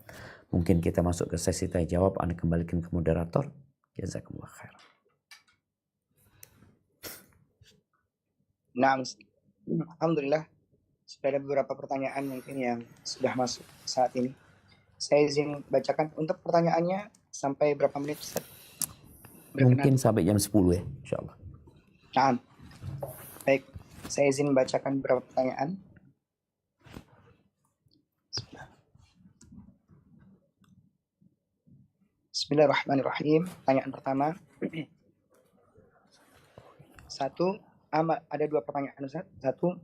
Mungkin kita masuk ke sesi tanya jawab. Anda kembalikan ke moderator. Jazakumullah khair. Nah, alhamdulillah sudah ada beberapa pertanyaan mungkin yang sudah masuk saat ini. Saya izin bacakan untuk pertanyaannya sampai berapa menit Ustaz? Mungkin sampai jam 10 ya, insyaallah. Nah, baik. Saya izin bacakan beberapa pertanyaan. Bismillahirrahmanirrahim. Pertanyaan pertama. Ada dua pertanyaan Ustaz. Satu,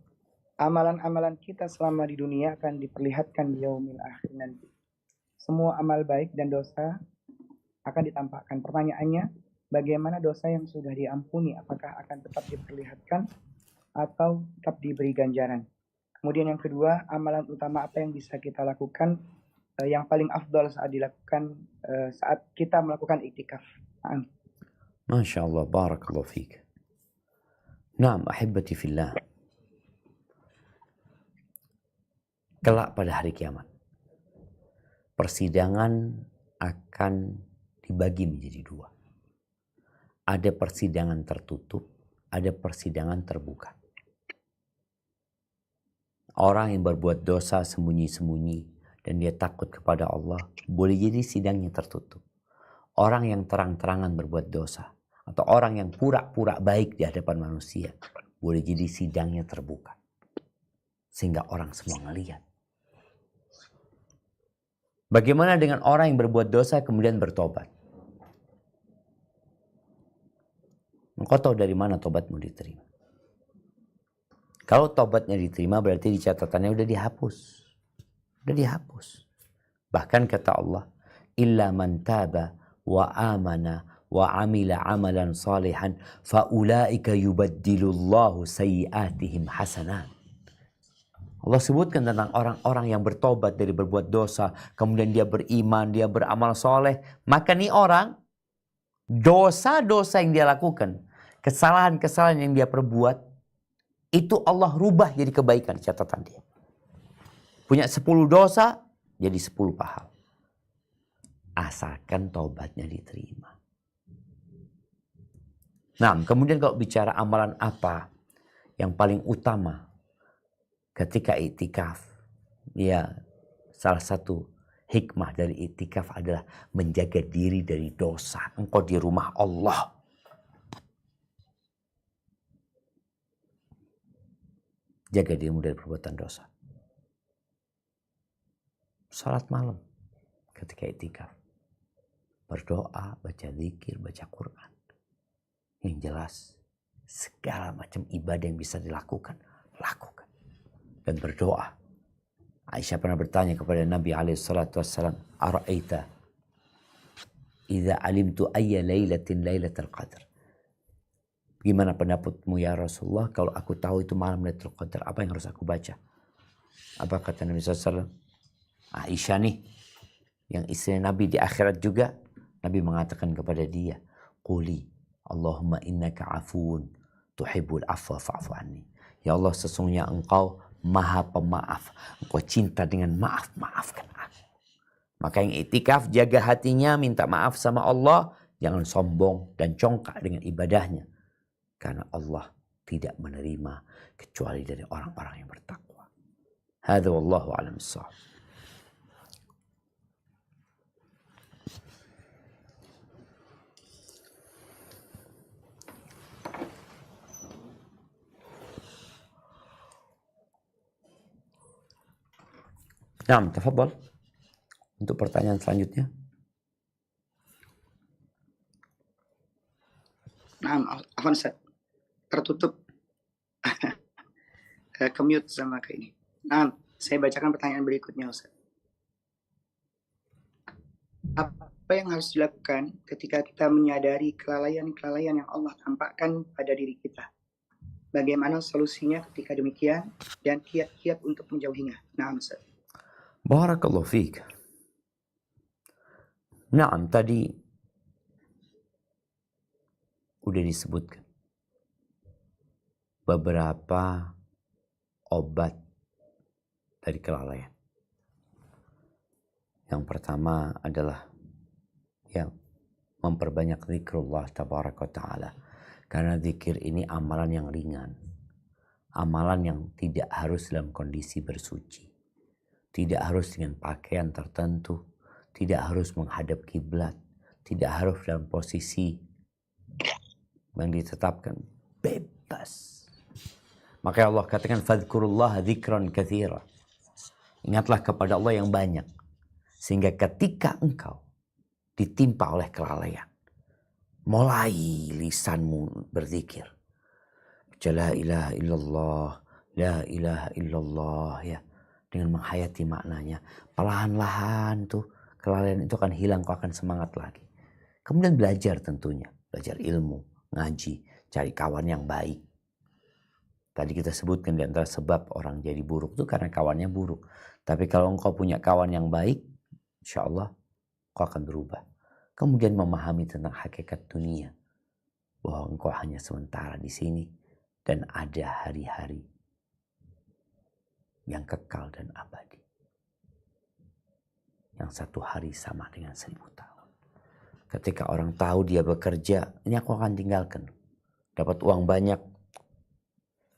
amalan-amalan kita selama di dunia akan diperlihatkan di yaumil akhir nanti. Semua amal baik dan dosa akan ditampakkan. Pertanyaannya, bagaimana dosa yang sudah diampuni? Apakah akan tetap diperlihatkan atau tetap diberi ganjaran? Kemudian yang kedua, amalan utama apa yang bisa kita lakukan yang paling afdal saat dilakukan saat kita melakukan iktikaf? Masya Allah, barakallahu fiik. Naam, ahibati fillah. Kelak pada hari kiamat, persidangan akan dibagi menjadi dua. Ada persidangan tertutup, ada persidangan terbuka. Orang yang berbuat dosa sembunyi-sembunyi dan dia takut kepada Allah, boleh jadi sidangnya tertutup. Orang yang terang-terangan berbuat dosa, atau orang yang pura-pura baik di hadapan manusia, boleh jadi sidangnya terbuka. Sehingga orang semua ngelihat. Bagaimana dengan orang yang berbuat dosa kemudian bertobat? Engkau tahu dari mana tobatmu diterima? Kalau tobatnya diterima berarti di catatannya udah dihapus. Udah dihapus. Bahkan kata Allah, illa man taba wa amana wa amila amalan salihan fa ulaika yubaddilullahu sayyiatihim hasanat. Allah sebutkan tentang orang-orang yang bertobat dari berbuat dosa, kemudian dia beriman, dia beramal soleh, maka nih orang dosa-dosa yang dia lakukan, kesalahan-kesalahan yang dia perbuat, itu Allah rubah jadi kebaikan di catatan dia. Punya 10 dosa, jadi 10 pahala. Asalkan taubatnya diterima. Nah, kemudian kalau bicara amalan apa yang paling utama ketika iktikaf, ya salah satu hikmah dari iktikaf adalah menjaga diri dari dosa. Engkau di rumah Allah. Jaga dirimu dari perbuatan dosa. Salat malam ketika iktikaf. Berdoa, baca zikir, baca Quran. Yang jelas, segala macam ibadah yang bisa dilakukan, lakukan. Dan berdoa. Aisyah pernah bertanya kepada Nabi SAW, Ara'aita idza alimtu ayya lailatin lailatul qadar. Gimana pendapatmu ya Rasulullah kalau aku tahu itu malam Lailatul Qadar, apa yang harus aku baca? Apa kata Nabi SAW? Aisyah nih, yang istri Nabi di akhirat juga, Nabi mengatakan kepada dia, Quli, Allahumma innaka afuun, tuhibbul afwa fa'fu anni. Ya Allah, sesungguhnya engkau maha pemaaf. Engkau cinta dengan maaf, maafkan aku. Maka yang iktikaf, jaga hatinya, minta maaf sama Allah, jangan sombong dan congkak dengan ibadahnya. Karena Allah tidak menerima kecuali dari orang-orang yang bertakwa. Hadza wallahu a'lam bissawab. Naam, tafadhal. Untuk pertanyaan selanjutnya. Nah, Afwan Ustaz. Tertutup. Ke-mute sama ke ini. Nah, saya bacakan pertanyaan berikutnya Ustaz. Apa yang harus dilakukan ketika kita menyadari kelalaian-kelalaian yang Allah tampakkan pada diri kita? Bagaimana solusinya ketika demikian dan kiat-kiat untuk menjauhinya? Nah, Ustaz. Barakallahu fiik. Naam, tadi udah disebutkan beberapa obat dari kelalaian. Yang pertama adalah yang memperbanyak zikrullah tabaraka ta'ala. Karena zikir ini amalan yang ringan. Amalan yang tidak harus dalam kondisi bersuci. Tidak harus dengan pakaian tertentu. Tidak harus menghadap kiblat. Tidak harus dalam posisi yang ditetapkan. Bebas. Maka Allah katakan fadhkurullaha dzikran katsira. Ingatlah kepada Allah yang banyak. Sehingga ketika engkau ditimpa oleh kelalaian, mulai lisanmu berzikir. La ilaha illallah, la ilaha illallah, ya. Dengan menghayati maknanya. Perlahan-lahan tuh kelalaian itu akan hilang, kau akan semangat lagi. Kemudian belajar tentunya. Belajar ilmu, ngaji, cari kawan yang baik. Tadi kita sebutkan di antara sebab orang jadi buruk itu karena kawannya buruk. Tapi kalau engkau punya kawan yang baik, insya Allah kau akan berubah. Kemudian memahami tentang hakikat dunia. Bahwa engkau hanya sementara di sini. Dan ada hari-hari yang kekal dan abadi. Yang satu hari sama dengan 1000 tahun. Ketika orang tahu dia bekerja, ini aku akan tinggalkan. Dapat uang banyak.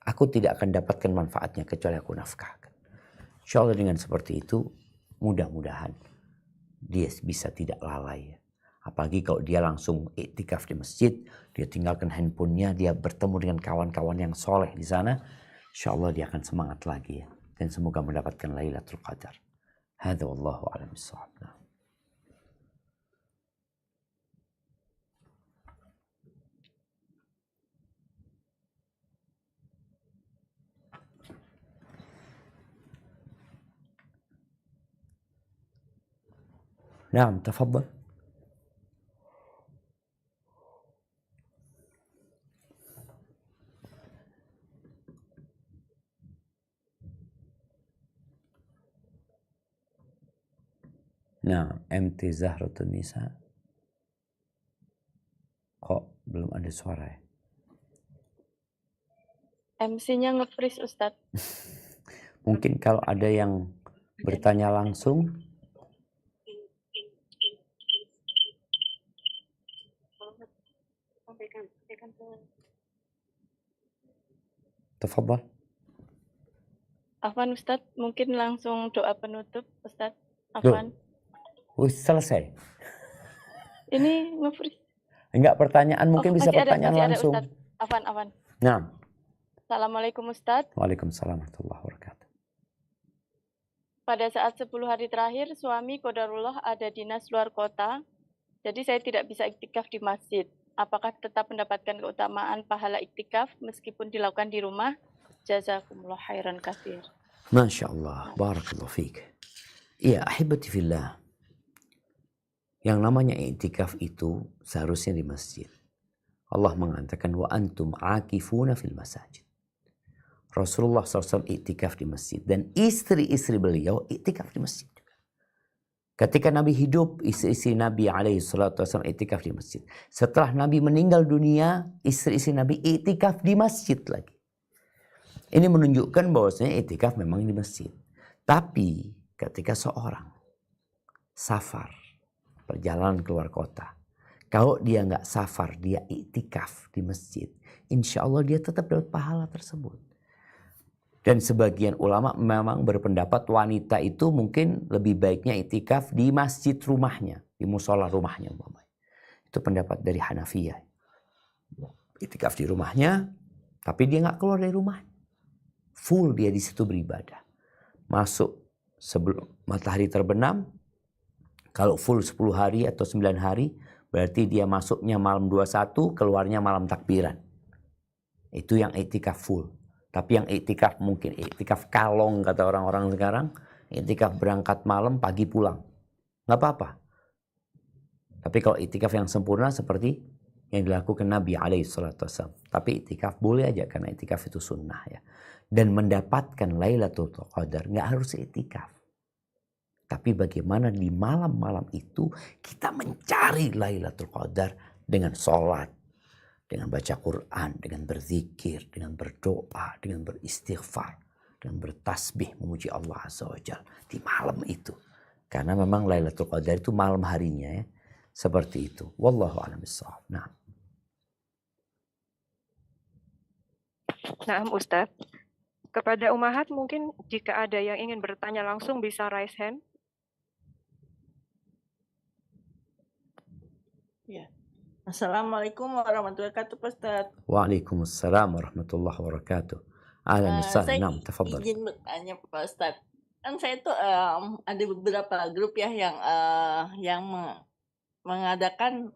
Aku tidak akan dapatkan manfaatnya kecuali aku nafkahkan. Insya Allah dengan seperti itu, mudah-mudahan dia bisa tidak lalai. Apalagi kalau dia langsung iktikaf di masjid, dia tinggalkan handphonenya, dia bertemu dengan kawan-kawan yang soleh di sana, insya Allah dia akan semangat lagi ya. Dan semoga mendapatkan Lailatul Qadar. Hadza wallahu a'lam bissawab. نعم تفضل. Nah, MT Zahratun Nisa. Kok belum ada suara ya? MC-nya nge-freeze Ustadz. Mungkin kalau ada yang bertanya langsung. Tafadhal. Afwan Ustadz, mungkin langsung doa penutup Ustadz. Afwan. Selesai. Ini nge-freeze. Enggak, pertanyaan mungkin bisa pertanyaan langsung. Afwan. Nah. Assalamualaikum Ustadz. Waalaikumsalam warahmatullahi wabarakatuh. Pada saat 10 hari terakhir, suami qadarullah ada dinas luar kota. Jadi saya tidak bisa iktikaf di masjid. Apakah tetap mendapatkan keutamaan pahala iktikaf meskipun dilakukan di rumah? Jazakumullah khairan katsir. Masya Allah. Barakallahu fiik. Iya, ahibati fillah. Yang namanya iktikaf itu seharusnya di masjid. Allah mengatakan wa antum akifuna fil masajid. Rasulullah SAW iktikaf di masjid dan istri-istri beliau iktikaf di masjid. Ketika Nabi hidup, istri-istri Nabi SAW iktikaf di masjid. Setelah Nabi meninggal dunia, istri-istri Nabi iktikaf di masjid lagi. Ini menunjukkan bahwasanya iktikaf memang di masjid. Tapi ketika seorang safar, perjalanan keluar kota, kalau dia nggak safar, dia iktikaf di masjid, insya Allah dia tetap dapat pahala tersebut. Dan sebagian ulama memang berpendapat wanita itu mungkin lebih baiknya iktikaf di masjid rumahnya, di musola rumahnya. Itu pendapat dari Hanafiyah. Iktikaf di rumahnya, tapi dia nggak keluar dari rumah. Full dia di situ beribadah. Masuk sebelum matahari terbenam. Kalau full 10 hari atau 9 hari, berarti dia masuknya malam 21, keluarnya malam takbiran. Itu yang iktikaf full. Tapi yang iktikaf mungkin iktikaf kalong kata orang-orang sekarang, iktikaf berangkat malam, pagi pulang. Nggak apa-apa. Tapi kalau iktikaf yang sempurna seperti yang dilakukan Nabi SAW. Tapi iktikaf boleh aja karena iktikaf itu sunnah ya. Dan mendapatkan Lailatul Qadar nggak harus iktikaf. Tapi bagaimana di malam-malam itu kita mencari Lailatul Qadar dengan sholat, dengan baca Quran, dengan berzikir, dengan berdoa, dengan beristighfar, dengan bertasbih memuji Allah Azza wa Jalla di malam itu. Karena memang Lailatul Qadar itu malam harinya ya. Seperti itu. Wallahu a'lam bishawab. Nah. Nah, Ustaz, kepada Ummahat mungkin jika ada yang ingin bertanya langsung bisa raise hand. Ya. Assalamualaikum warahmatullahi wabarakatuh, Pak Ustaz. Waalaikumsalam warahmatullahi wabarakatuh. Ahlan wa Saya sahlan, tafadhal. izin bertanya Pak Ustaz. Kan saya tuh ada beberapa grup ya yang mengadakan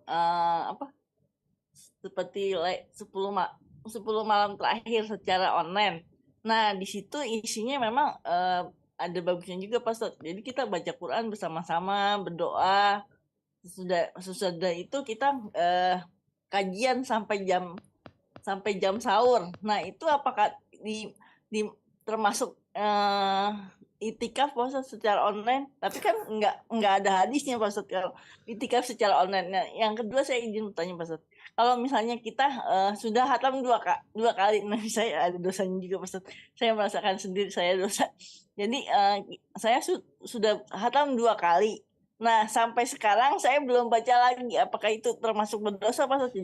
seperti 10 malam terakhir secara online. Nah, di situ isinya memang ada bagusnya juga Pak Ustaz. Jadi kita baca Quran bersama-sama, berdoa. Sesudah itu kita kajian sampai jam sahur. Nah, itu apakah termasuk itikaf Pak Ustaz secara online? Tapi kan nggak ada hadisnya Pak Ustaz kalau itikaf secara online. Nah, yang kedua saya izin bertanya Pak Ustaz. Kalau misalnya kita sudah hatam dua kali, nah saya ada dosanya juga Pak Ustaz. Saya merasakan sendiri saya dosa. Jadi saya sudah hatam 2 kali. Nah, sampai sekarang saya belum baca lagi. Apakah itu termasuk berdosa Pak Ustaz?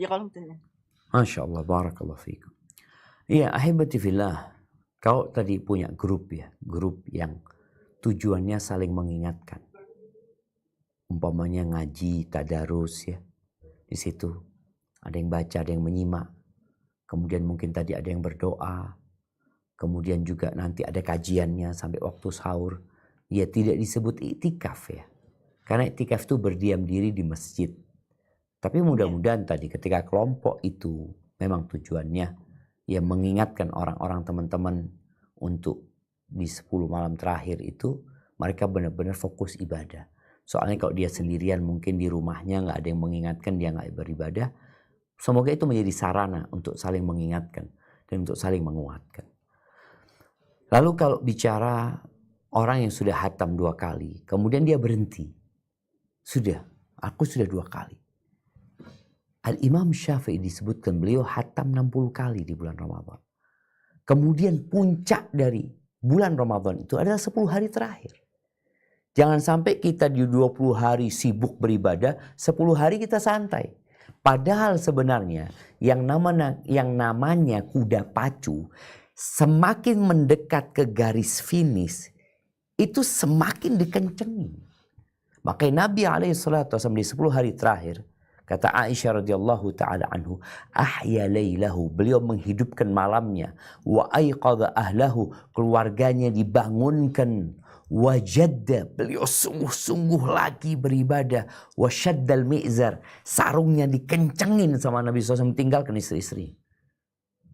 Masya Allah, barakallahu fikum. Iya, ahibati fillah. Kau tadi punya grup ya, grup yang tujuannya saling mengingatkan. Umpamanya ngaji, tadarus ya. Di situ ada yang baca, ada yang menyimak. Kemudian mungkin tadi ada yang berdoa. Kemudian juga nanti ada kajiannya sampai waktu sahur. Ya tidak disebut iktikaf ya. Karena iktikaf itu berdiam diri di masjid. Tapi mudah-mudahan tadi ketika kelompok itu memang tujuannya ya mengingatkan orang-orang teman-teman untuk di 10 malam terakhir itu mereka benar-benar fokus ibadah. Soalnya kalau dia sendirian mungkin di rumahnya nggak ada yang mengingatkan, dia nggak beribadah. Semoga itu menjadi sarana untuk saling mengingatkan dan untuk saling menguatkan. Lalu kalau bicara orang yang sudah hatam 2 kali, kemudian dia berhenti. Aku sudah 2 kali. Al-Imam Syafi'i disebutkan beliau hatam 60 kali di bulan Ramadan. Kemudian puncak dari bulan Ramadan itu adalah 10 hari terakhir. Jangan sampai kita di 20 hari sibuk beribadah, 10 hari kita santai. Padahal sebenarnya yang namanya kuda pacu semakin mendekat ke garis finish itu semakin dikencengin. Makanya Nabi SAW di 10 hari terakhir, kata Aisyah radhiyallahu taala anhu, ahya lailahu, beliau menghidupkan malamnya, wa aiqadha ahlahu, keluarganya dibangunkan, wa jadda, beliau sungguh-sungguh lagi beribadah, wa syaddal mi'zar, sarungnya dikencengin sama Nabi SAW, tinggalkan istri-istri.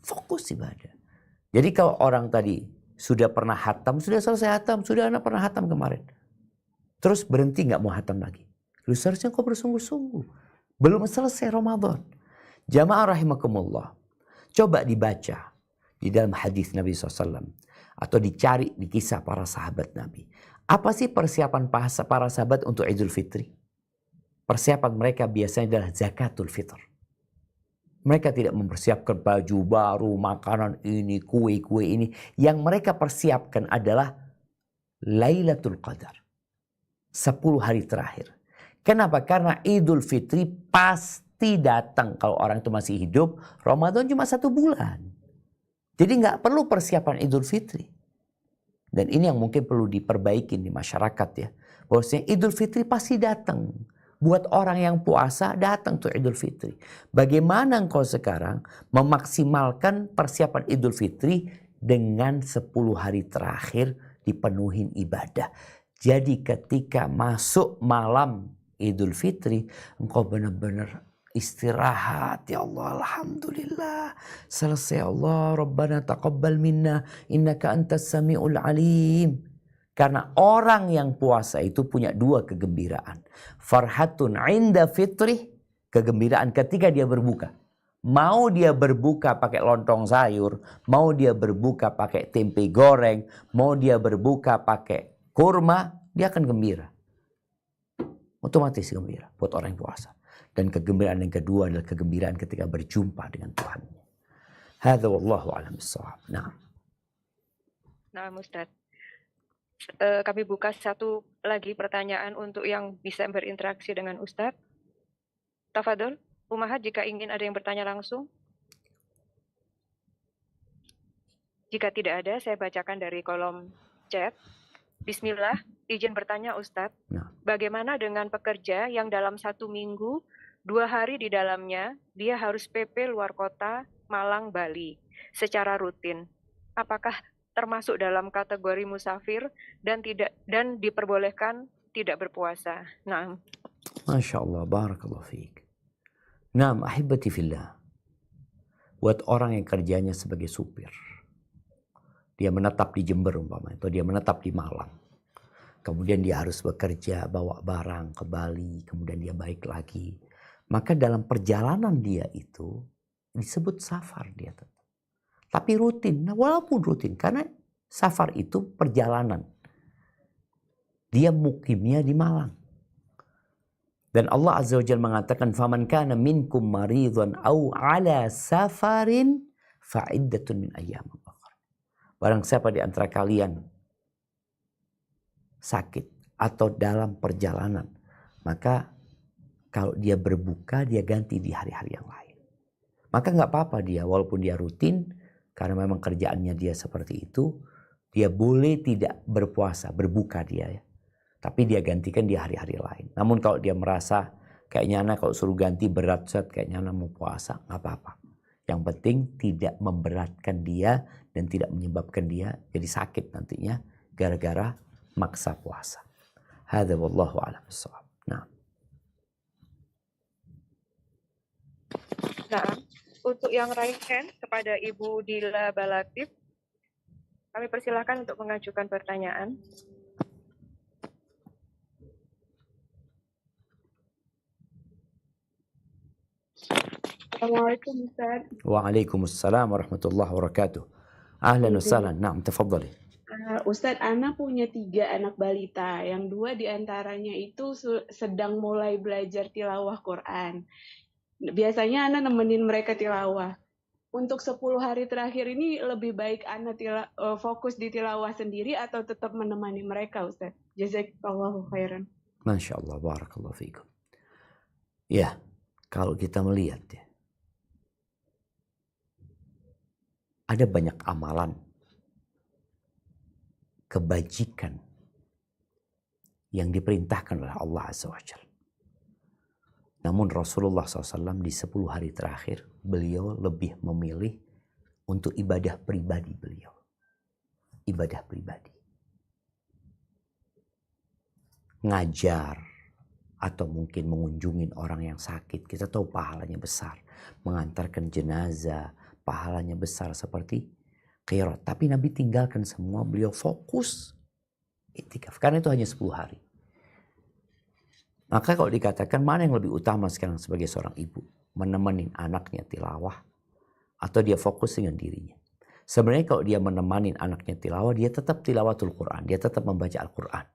Fokus ibadah. Jadi kalau orang tadi sudah pernah hatam, sudah selesai hatam, sudah anak pernah hatam kemarin, terus berhenti nggak mau hatam lagi. Lu seharusnya kau bersungguh-sungguh. Belum selesai Ramadan. Jamaah rahimakumullah. Coba dibaca di dalam hadis Nabi SAW. Atau dicari di kisah para sahabat Nabi. Apa sih persiapan para sahabat untuk Idul Fitri? Persiapan mereka biasanya adalah zakatul fitr. Mereka tidak mempersiapkan baju baru, makanan ini, kue-kue ini. Yang mereka persiapkan adalah Lailatul Qadar. 10 hari terakhir. Kenapa? Karena Idul Fitri pasti datang kalau orang itu masih hidup. Ramadan cuma 1 bulan. Jadi nggak perlu persiapan Idul Fitri. Dan ini yang mungkin perlu diperbaiki di masyarakat ya. Bahwasanya Idul Fitri pasti datang. Buat orang yang puasa datang tuh Idul Fitri. Bagaimana engkau sekarang memaksimalkan persiapan Idul Fitri dengan 10 hari terakhir dipenuhin ibadah. Jadi ketika masuk malam Idul Fitri, engkau benar-benar istirahat. Ya Allah, alhamdulillah. Selesai Allah, Rabbana taqabbal minna innaka antas samiul alim. Karena orang yang puasa itu punya dua kegembiraan. Farhatun inda fitrih, kegembiraan ketika dia berbuka. Mau dia berbuka pakai lontong sayur, mau dia berbuka pakai tempe goreng, mau dia berbuka pakai kurma, dia akan gembira. Otomatis gembira buat orang yang puasa. Dan kegembiraan yang kedua adalah kegembiraan ketika berjumpa dengan Tuhan. Hadza wallahu a'lam bissawab. Nah, Ustaz. Kami buka satu lagi pertanyaan untuk yang bisa berinteraksi dengan Ustadz. Tafadhol, Umahat, jika ingin ada yang bertanya langsung. Jika tidak ada, saya bacakan dari kolom chat. Bismillah, izin bertanya Ustadz. Nah. Bagaimana dengan pekerja yang dalam 1 minggu, 2 hari di dalamnya, dia harus PP luar kota, Malang, Bali, secara rutin? Apakah termasuk dalam kategori musafir dan diperbolehkan tidak berpuasa? Nah. Masya Allah, barakallahu fiik. Naam, ahibati fillah. Buat orang yang kerjanya sebagai supir, dia menetap di Jember umpamanya, atau dia menetap di Malang. Kemudian dia harus bekerja, bawa barang ke Bali, kemudian dia balik lagi. Maka dalam perjalanan dia itu disebut safar dia. Tapi rutin, nah walaupun rutin, karena safar itu perjalanan. Dia mukimnya di Malang. Dan Allah Azza wa Jalla mengatakan, "Faman kana minkum maridhan aw ala safarin fa iddatun min ayyamin ukhra." Barang siapa di antara kalian sakit atau dalam perjalanan, maka kalau dia berbuka, dia ganti di hari-hari yang lain. Maka nggak apa-apa dia, walaupun dia rutin, karena memang kerjaannya dia seperti itu, dia boleh tidak berpuasa, berbuka dia ya. Tapi dia gantikan di hari-hari lain. Namun kalau dia merasa kayaknya anak kalau suruh ganti berat set, kayaknya anak mau puasa, nggak apa-apa. Yang penting tidak memberatkan dia dan tidak menyebabkan dia jadi sakit nantinya gara-gara maksa puasa. Hadza wallahu a'lam bissawab. Nah. Untuk yang raise hand kepada Ibu Dila Balatif, kami persilahkan untuk mengajukan pertanyaan. Assalamualaikum Ustaz. Waalaikumsalam warahmatullahi wabarakatuh. Ahlan wa sahlan. Naam, tafadhali. Ustaz, Ana punya 3 anak balita, yang 2 diantaranya itu sedang mulai belajar tilawah Quran. Biasanya Ana nemenin mereka tilawah. Untuk 10 hari terakhir ini lebih baik Ana fokus di tilawah sendiri atau tetap menemani mereka, Ustaz? Jazakallahu khairan. Masya Allah, barakallahu fiikum. Ya, kalau kita melihat ya, ada banyak amalan kebajikan yang diperintahkan oleh Allah Azza wa Jalla. Namun Rasulullah SAW di 10 hari terakhir, beliau lebih memilih untuk ibadah pribadi beliau. Ibadah pribadi. Ngajar, atau mungkin mengunjungi orang yang sakit. Kita tahu pahalanya besar. Mengantarkan jenazah, pahalanya besar seperti qirat. Tapi Nabi tinggalkan semua, beliau fokus iktikaf. Karena itu hanya 10 hari. Maka kalau dikatakan mana yang lebih utama sekarang sebagai seorang ibu? Menemani anaknya tilawah atau dia fokus dengan dirinya? Sebenarnya kalau dia menemani anaknya tilawah, dia tetap tilawatul Quran. Dia tetap membaca Al-Quran.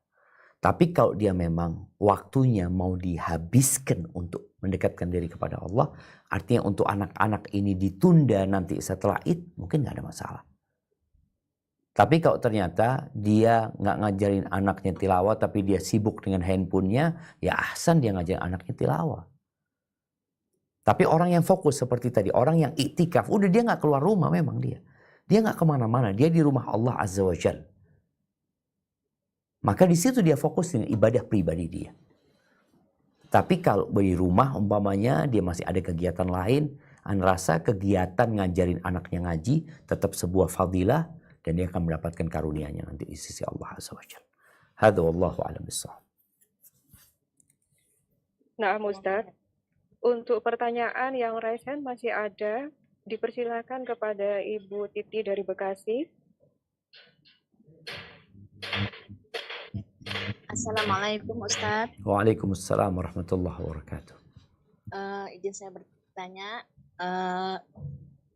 Tapi kalau dia memang waktunya mau dihabiskan untuk mendekatkan diri kepada Allah, artinya untuk anak-anak ini ditunda nanti setelah Id, mungkin nggak ada masalah. Tapi kalau ternyata dia nggak ngajarin anaknya tilawah, tapi dia sibuk dengan handphonenya, ya ahsan dia ngajarin anaknya tilawah. Tapi orang yang fokus seperti tadi, orang yang iktikaf, udah dia nggak keluar rumah memang dia. Dia nggak kemana-mana, dia di rumah Allah Azza wa Jalla. Maka di situ dia fokus dengan ibadah pribadi dia. Tapi kalau di rumah umpamanya dia masih ada kegiatan lain, Anda rasa kegiatan ngajarin anaknya ngaji tetap sebuah fadilah, dan dia akan mendapatkan karunia-Nya nanti di sisi Allah Azza wa Jalla. Hadza wallahu a'lam bissawab. Nah, Ustadz, untuk pertanyaan yang raise hand masih ada, dipersilakan kepada Ibu Titi dari Bekasi. Assalamualaikum Ustadz. Waalaikumsalam warahmatullahi wabarakatuh. Izin saya bertanya,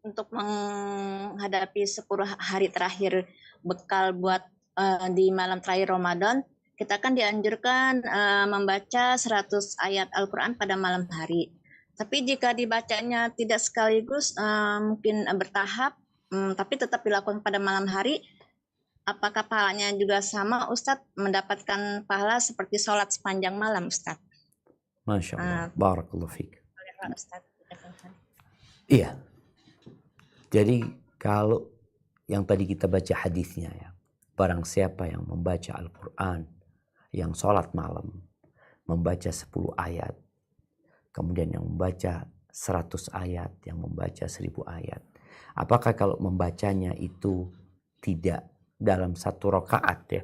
untuk menghadapi 10 hari terakhir bekal buat di malam terakhir Ramadan, kita kan dianjurkan membaca 100 ayat Al-Quran pada malam hari. Tapi jika dibacanya tidak sekaligus, mungkin bertahap, tapi tetap dilakukan pada malam hari, apakah pahalanya juga sama Ustadz, mendapatkan pahala seperti sholat sepanjang malam Ustadz? Masya Allah, barakallahu fiik. Ustadz. Iya. Jadi kalau yang tadi kita baca hadisnya ya, barang siapa yang membaca Al-Quran, yang sholat malam, membaca 10 ayat, kemudian yang membaca 100 ayat, yang membaca 1000 ayat. Apakah kalau membacanya itu tidak dalam satu rakaat ya,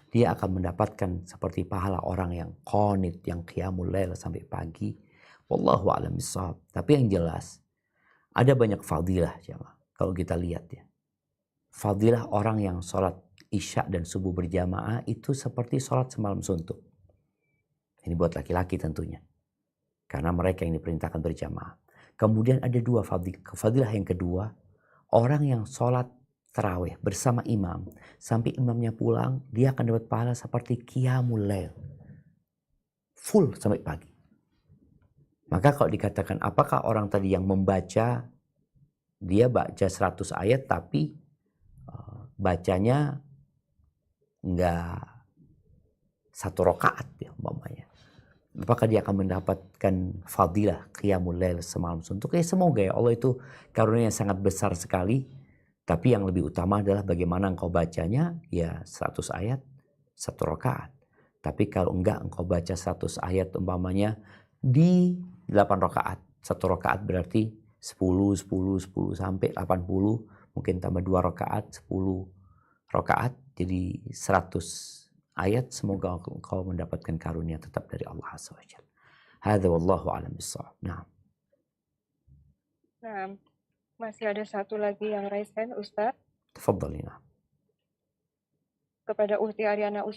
dia akan mendapatkan seperti pahala orang yang qanit, yang qiyamul lail sampai pagi. Wallahu a'lam bishawab. Tapi yang jelas ada banyak fadilah jemaah. Kalau kita lihat ya, fadilah orang yang sholat isya dan subuh berjamaah itu seperti sholat semalam suntuk. Ini buat laki-laki tentunya, karena mereka yang diperintahkan berjamaah. Kemudian ada dua fadilah yang kedua, orang yang sholat tarawih bersama imam sampai imamnya pulang, dia akan dapat pahala seperti qiyamul lail, full sampai pagi. Maka kalau dikatakan apakah orang tadi yang membaca, dia baca 100 ayat tapi bacanya enggak satu rakaat ya umpamanya, apakah dia akan mendapatkan fadilah qiyamul lail semalam suntuk? Ya semoga ya, Allah itu karunia yang sangat besar sekali. Tapi yang lebih utama adalah bagaimana engkau bacanya, ya 100 ayat, 1 rakaat. Tapi kalau enggak engkau baca 100 ayat umpamanya di 8 rakaat. 1 rakaat berarti 10 sampai 80. Mungkin tambah 2 rakaat, 10 rakaat. Jadi 100 ayat. Semoga engkau mendapatkan karunia tetap dari Allah Azza wa Jalla. Hadza wallahu a'lam bishawab. Nah. Masih ada satu lagi yang raise hand, Ustadz. Tafadhalina. Kepada Uhti Ariana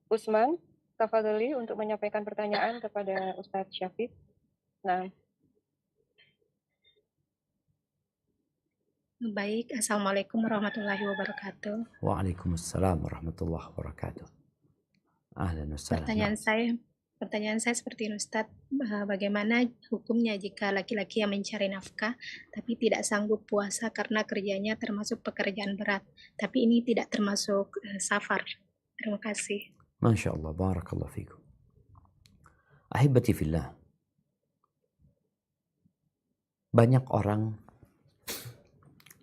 Usman, tafadhali untuk menyampaikan pertanyaan kepada Ustadz Syafiq. Nah. Baik, Assalamualaikum warahmatullahi wabarakatuh. Waalaikumsalam warahmatullahi wabarakatuh. Ahlan wa sahlan. Pertanyaan saya seperti ini Ustadz, bagaimana hukumnya jika laki-laki yang mencari nafkah tapi tidak sanggup puasa karena kerjanya termasuk pekerjaan berat, tapi ini tidak termasuk safar? Terima kasih. Masya Allah, barakallahu fikum. Ahibati fillah. Banyak orang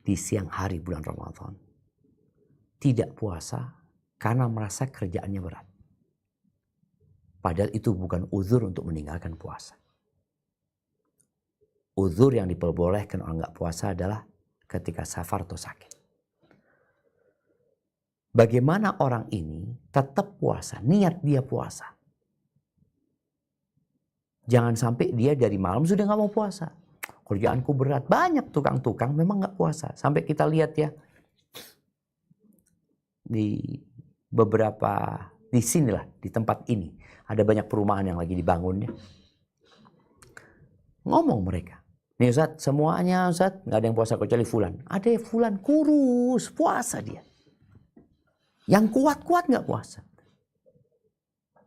di siang hari bulan Ramadan tidak puasa karena merasa kerjaannya berat. Padahal itu bukan uzur untuk meninggalkan puasa. Uzur yang diperbolehkan orang nggak puasa adalah ketika safar atau sakit. Bagaimana orang ini tetap puasa, niat dia puasa. Jangan sampai dia dari malam sudah nggak mau puasa. Kerjaanku berat, banyak tukang-tukang memang nggak puasa. Sampai kita lihat ya, di beberapa, di sinilah, di tempat ini. Ada banyak perumahan yang lagi dibangun ya. Ngomong mereka. Nih Ustaz, semuanya Ustaz, gak ada yang puasa kecuali fulan. Ada yang fulan kurus, puasa dia. Yang kuat-kuat gak puasa.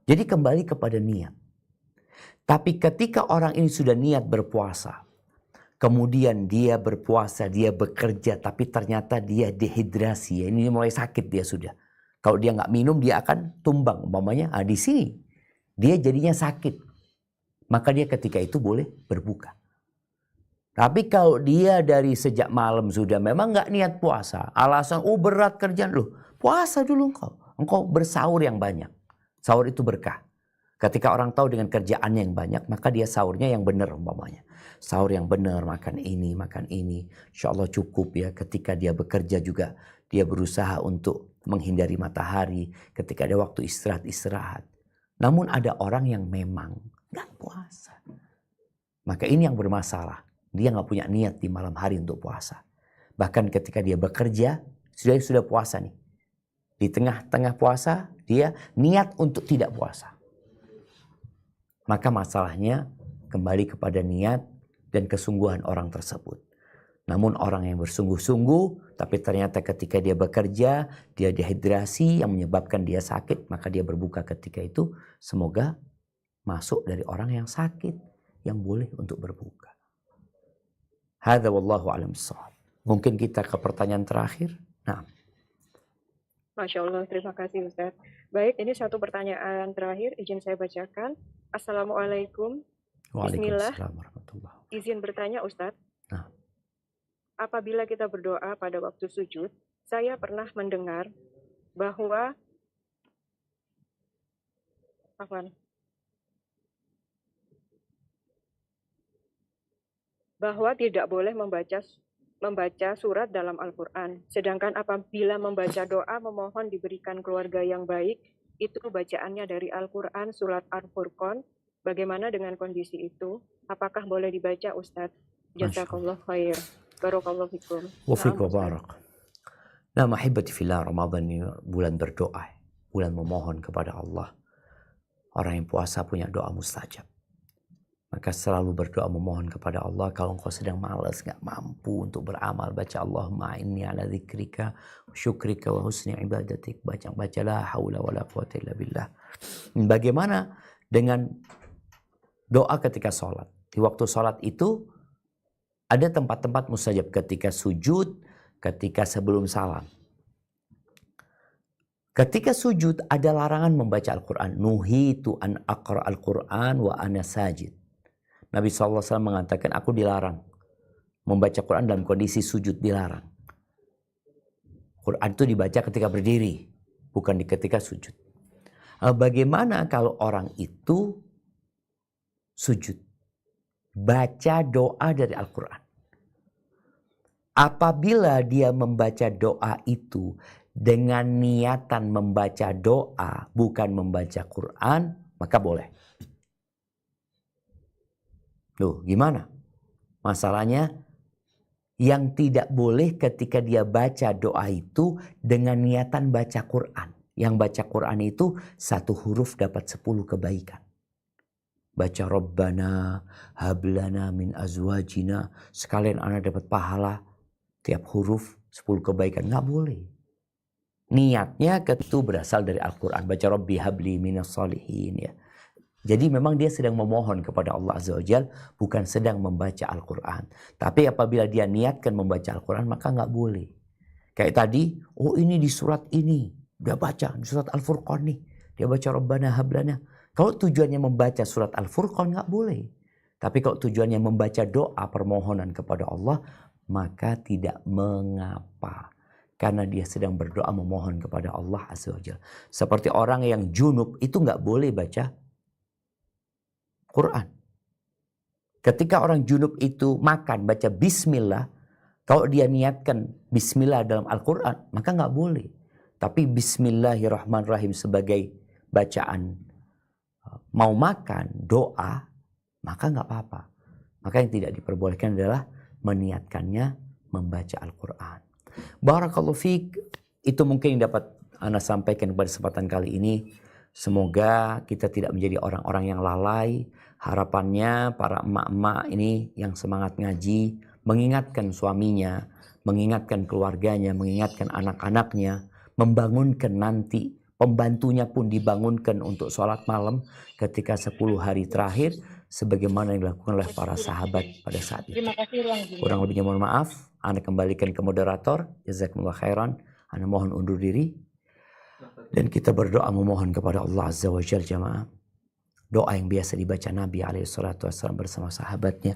Jadi kembali kepada niat. Tapi ketika orang ini sudah niat berpuasa, kemudian dia berpuasa, dia bekerja, tapi ternyata dia dehidrasi. Ya, ini mulai sakit dia sudah. Kalau dia nggak minum, dia akan tumbang. Umpamanya, di sini dia jadinya sakit. Maka dia ketika itu boleh berbuka. Tapi kalau dia dari sejak malam sudah memang nggak niat puasa, alasan berat kerjaan, loh puasa dulu engkau. Engkau bersahur yang banyak. Sahur itu berkah. Ketika orang tahu dengan kerjaannya yang banyak, maka dia sahurnya yang benar umpamanya. Sahur yang benar, makan ini. Insya Allah cukup ya. Ketika dia bekerja juga dia berusaha untuk menghindari matahari, ketika ada waktu istirahat. Namun ada orang yang memang nggak puasa. Maka ini yang bermasalah. Dia nggak punya niat di malam hari untuk puasa. Bahkan ketika dia bekerja, sudah puasa nih. Di tengah-tengah puasa, dia niat untuk tidak puasa. Maka masalahnya kembali kepada niat dan kesungguhan orang tersebut. Namun orang yang bersungguh-sungguh, tapi ternyata ketika dia bekerja, dia dehidrasi yang menyebabkan dia sakit, maka dia berbuka ketika itu. Semoga masuk dari orang yang sakit, yang boleh untuk berbuka. Hadza wallahu a'lam bissawab. Mungkin kita ke pertanyaan terakhir. Nah. Masya Allah, terima kasih Ustaz. Baik, ini satu pertanyaan terakhir, izin saya bacakan. Assalamualaikum. Bismillah. Waalaikumsalam warahmatullahi wabarakatuh. Izin bertanya Ustaz. Nah. Apabila kita berdoa pada waktu sujud, saya pernah mendengar bahwa tidak boleh membaca surat dalam Al-Quran. Sedangkan apabila membaca doa memohon diberikan keluarga yang baik, itu bacaannya dari Al-Quran, surat Al-Furqan. Bagaimana dengan kondisi itu? Apakah boleh dibaca Ustaz? Jazakallah khair. Barakallahu fikum. Wa fiik wa barak. Nah, mahibati fillah, Ramadan ini bulan berdoa, bulan memohon kepada Allah. Orang yang puasa punya doa mustajab. Maka selalu berdoa memohon kepada Allah. Kalau engkau sedang malas, gak mampu untuk beramal, baca Allahumma inni ala dzikrika wa syukrika wa husni ibadatik. Baca la haula wa la quwata illa billah. Bagaimana dengan doa ketika sholat? Di waktu sholat itu ada tempat-tempat mustajab, ketika sujud, ketika sebelum salam. Ketika sujud ada larangan membaca Al-Quran. Nuhitu an aqra al-Quran wa ana sajid. Nabi SAW mengatakan, aku dilarang membaca Quran dalam kondisi sujud, dilarang. Quran itu dibaca ketika berdiri, bukan ketika sujud. Bagaimana kalau orang itu sujud? Baca doa dari Al-Quran. Apabila dia membaca doa itu dengan niatan membaca doa, bukan membaca Quran, maka boleh. Loh, gimana? Masalahnya yang tidak boleh ketika dia baca doa itu dengan niatan baca Quran. Yang baca Quran itu satu huruf dapat 10 kebaikan. Baca Rabbana hablana min azwajina, sekalian anak dapat pahala tiap huruf 10 kebaikan. Nggak boleh. Niatnya itu berasal dari Al-Quran. Baca Rabbi habli minas salihin, ya. Jadi memang dia sedang memohon kepada Allah Azza wa Jalla, bukan sedang membaca Al-Quran. Tapi apabila dia niatkan membaca Al-Quran, maka nggak boleh. Kayak tadi, oh ini di surat ini, dia baca di surat Al-Furqan nih, dia baca Rabbana hablana. Kalau tujuannya membaca surat Al-Furqan nggak boleh. Tapi kalau tujuannya membaca doa permohonan kepada Allah, maka tidak mengapa. Karena dia sedang berdoa memohon kepada Allah Azza wa Jalla. Seperti orang yang junub itu nggak boleh baca Quran. Ketika orang junub itu makan, baca bismillah, kalau dia niatkan bismillah dalam Al-Quran, maka nggak boleh. Tapi bismillahirrahmanirrahim sebagai bacaan mau makan, doa, maka nggak apa-apa. Maka yang tidak diperbolehkan adalah meniatkannya membaca Al-Quran. Barakallahu fiik, itu mungkin yang dapat Ana sampaikan pada kesempatan kali ini. Semoga kita tidak menjadi orang-orang yang lalai. Harapannya para emak-emak ini yang semangat ngaji, mengingatkan suaminya, mengingatkan keluarganya, mengingatkan anak-anaknya, membangunkan nanti, pembantunya pun dibangunkan untuk sholat malam ketika 10 hari terakhir, sebagaimana yang dilakukan oleh para sahabat pada saat itu. Kurang lebihnya mohon maaf, Anda kembalikan ke moderator. Jazakumullah khairan. Anda mohon undur diri. Dan kita berdoa memohon kepada Allah Azza wa Jalla jamaah. Doa yang biasa dibaca Nabi SAW bersama sahabatnya.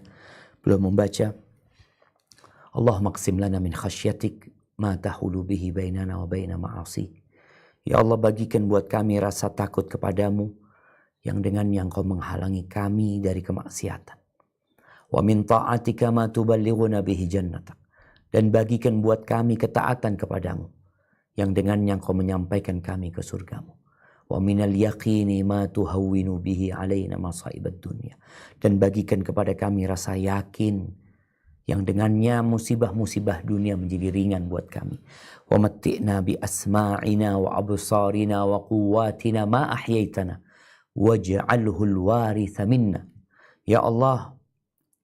Beliau membaca, Allahumma qsim lana min khasyatik ma tahulu bihi bainana wa baina ma'asik. Ya Allah, bagikan buat kami rasa takut kepadamu yang dengannya Engkau menghalangi kami dari kemaksiatan. Wa min ta'atika ma tuballighuna bihi jannatak. Dan bagikan buat kami ketaatan kepadamu yang dengannya Engkau menyampaikan kami ke surgamu. Wa minal yaqini ma tuhawwinu bihi alaina masaibad dunya. Dan bagikan kepada kami rasa yakin yang dengannya musibah-musibah dunia menjadi ringan buat kami. Wa matti'na bi asma'ina wa absarina wa quwwatina ma ahyaitana waj'alhu al-waritha minna. Ya Allah,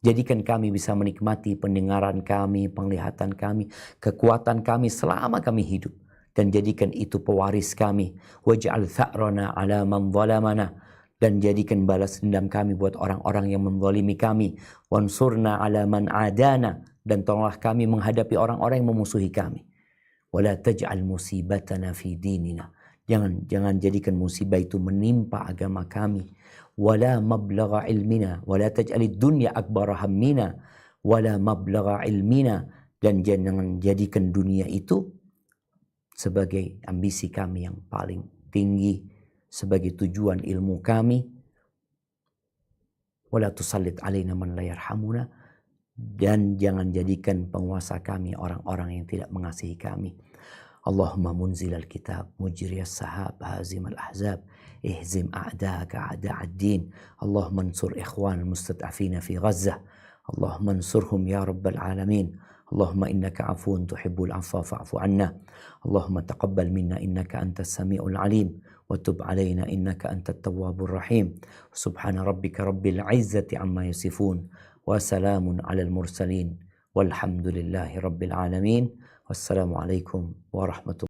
jadikan kami bisa menikmati pendengaran kami, penglihatan kami, kekuatan kami selama kami hidup. Dan jadikan itu pewaris kami. Waj'al tha'rana ala man zalamana. Dan jadikan balas dendam kami buat orang-orang yang menzalimi kami. Wansurna ala man adana. Dan tolonglah kami menghadapi orang-orang yang memusuhi kami. Wala taj'al musibatana fi dinina. Jangan jadikan musibah itu menimpa agama kami. Wala mablagha ilmina. Wala taj'alid dunya akbara hammina. Wala mablagha ilmina. Dan jangan jadikan dunia itu sebagai ambisi kami yang paling tinggi, sebagai tujuan ilmu kami. Wala tusallit alaina man la yarhamuna. Dan jangan jadikan penguasa kami orang-orang yang tidak mengasihi kami. Allahumma munzilal kitab, mujriyas sahab, hazimal ahzab, ihzim a'da'aka a'da'ad din. Allahumma ansur ikhwan mustad'afina fi Gaza. Allahumma ansurhum ya rabbal alamin. Allahumma innaka afuun tuhibbul afwa fa'fu anna. Allahumma taqabbal minna innaka antas sami'ul alim. Wa tub alaina innaka antat tawwabur rahim. Subhana rabbika rabbil izzati amma yasifun. Wa salamun alal mursalin. Walhamdulillahi rabbil alamin. Wassalamualaikum warahmatullahi wabarakatuh.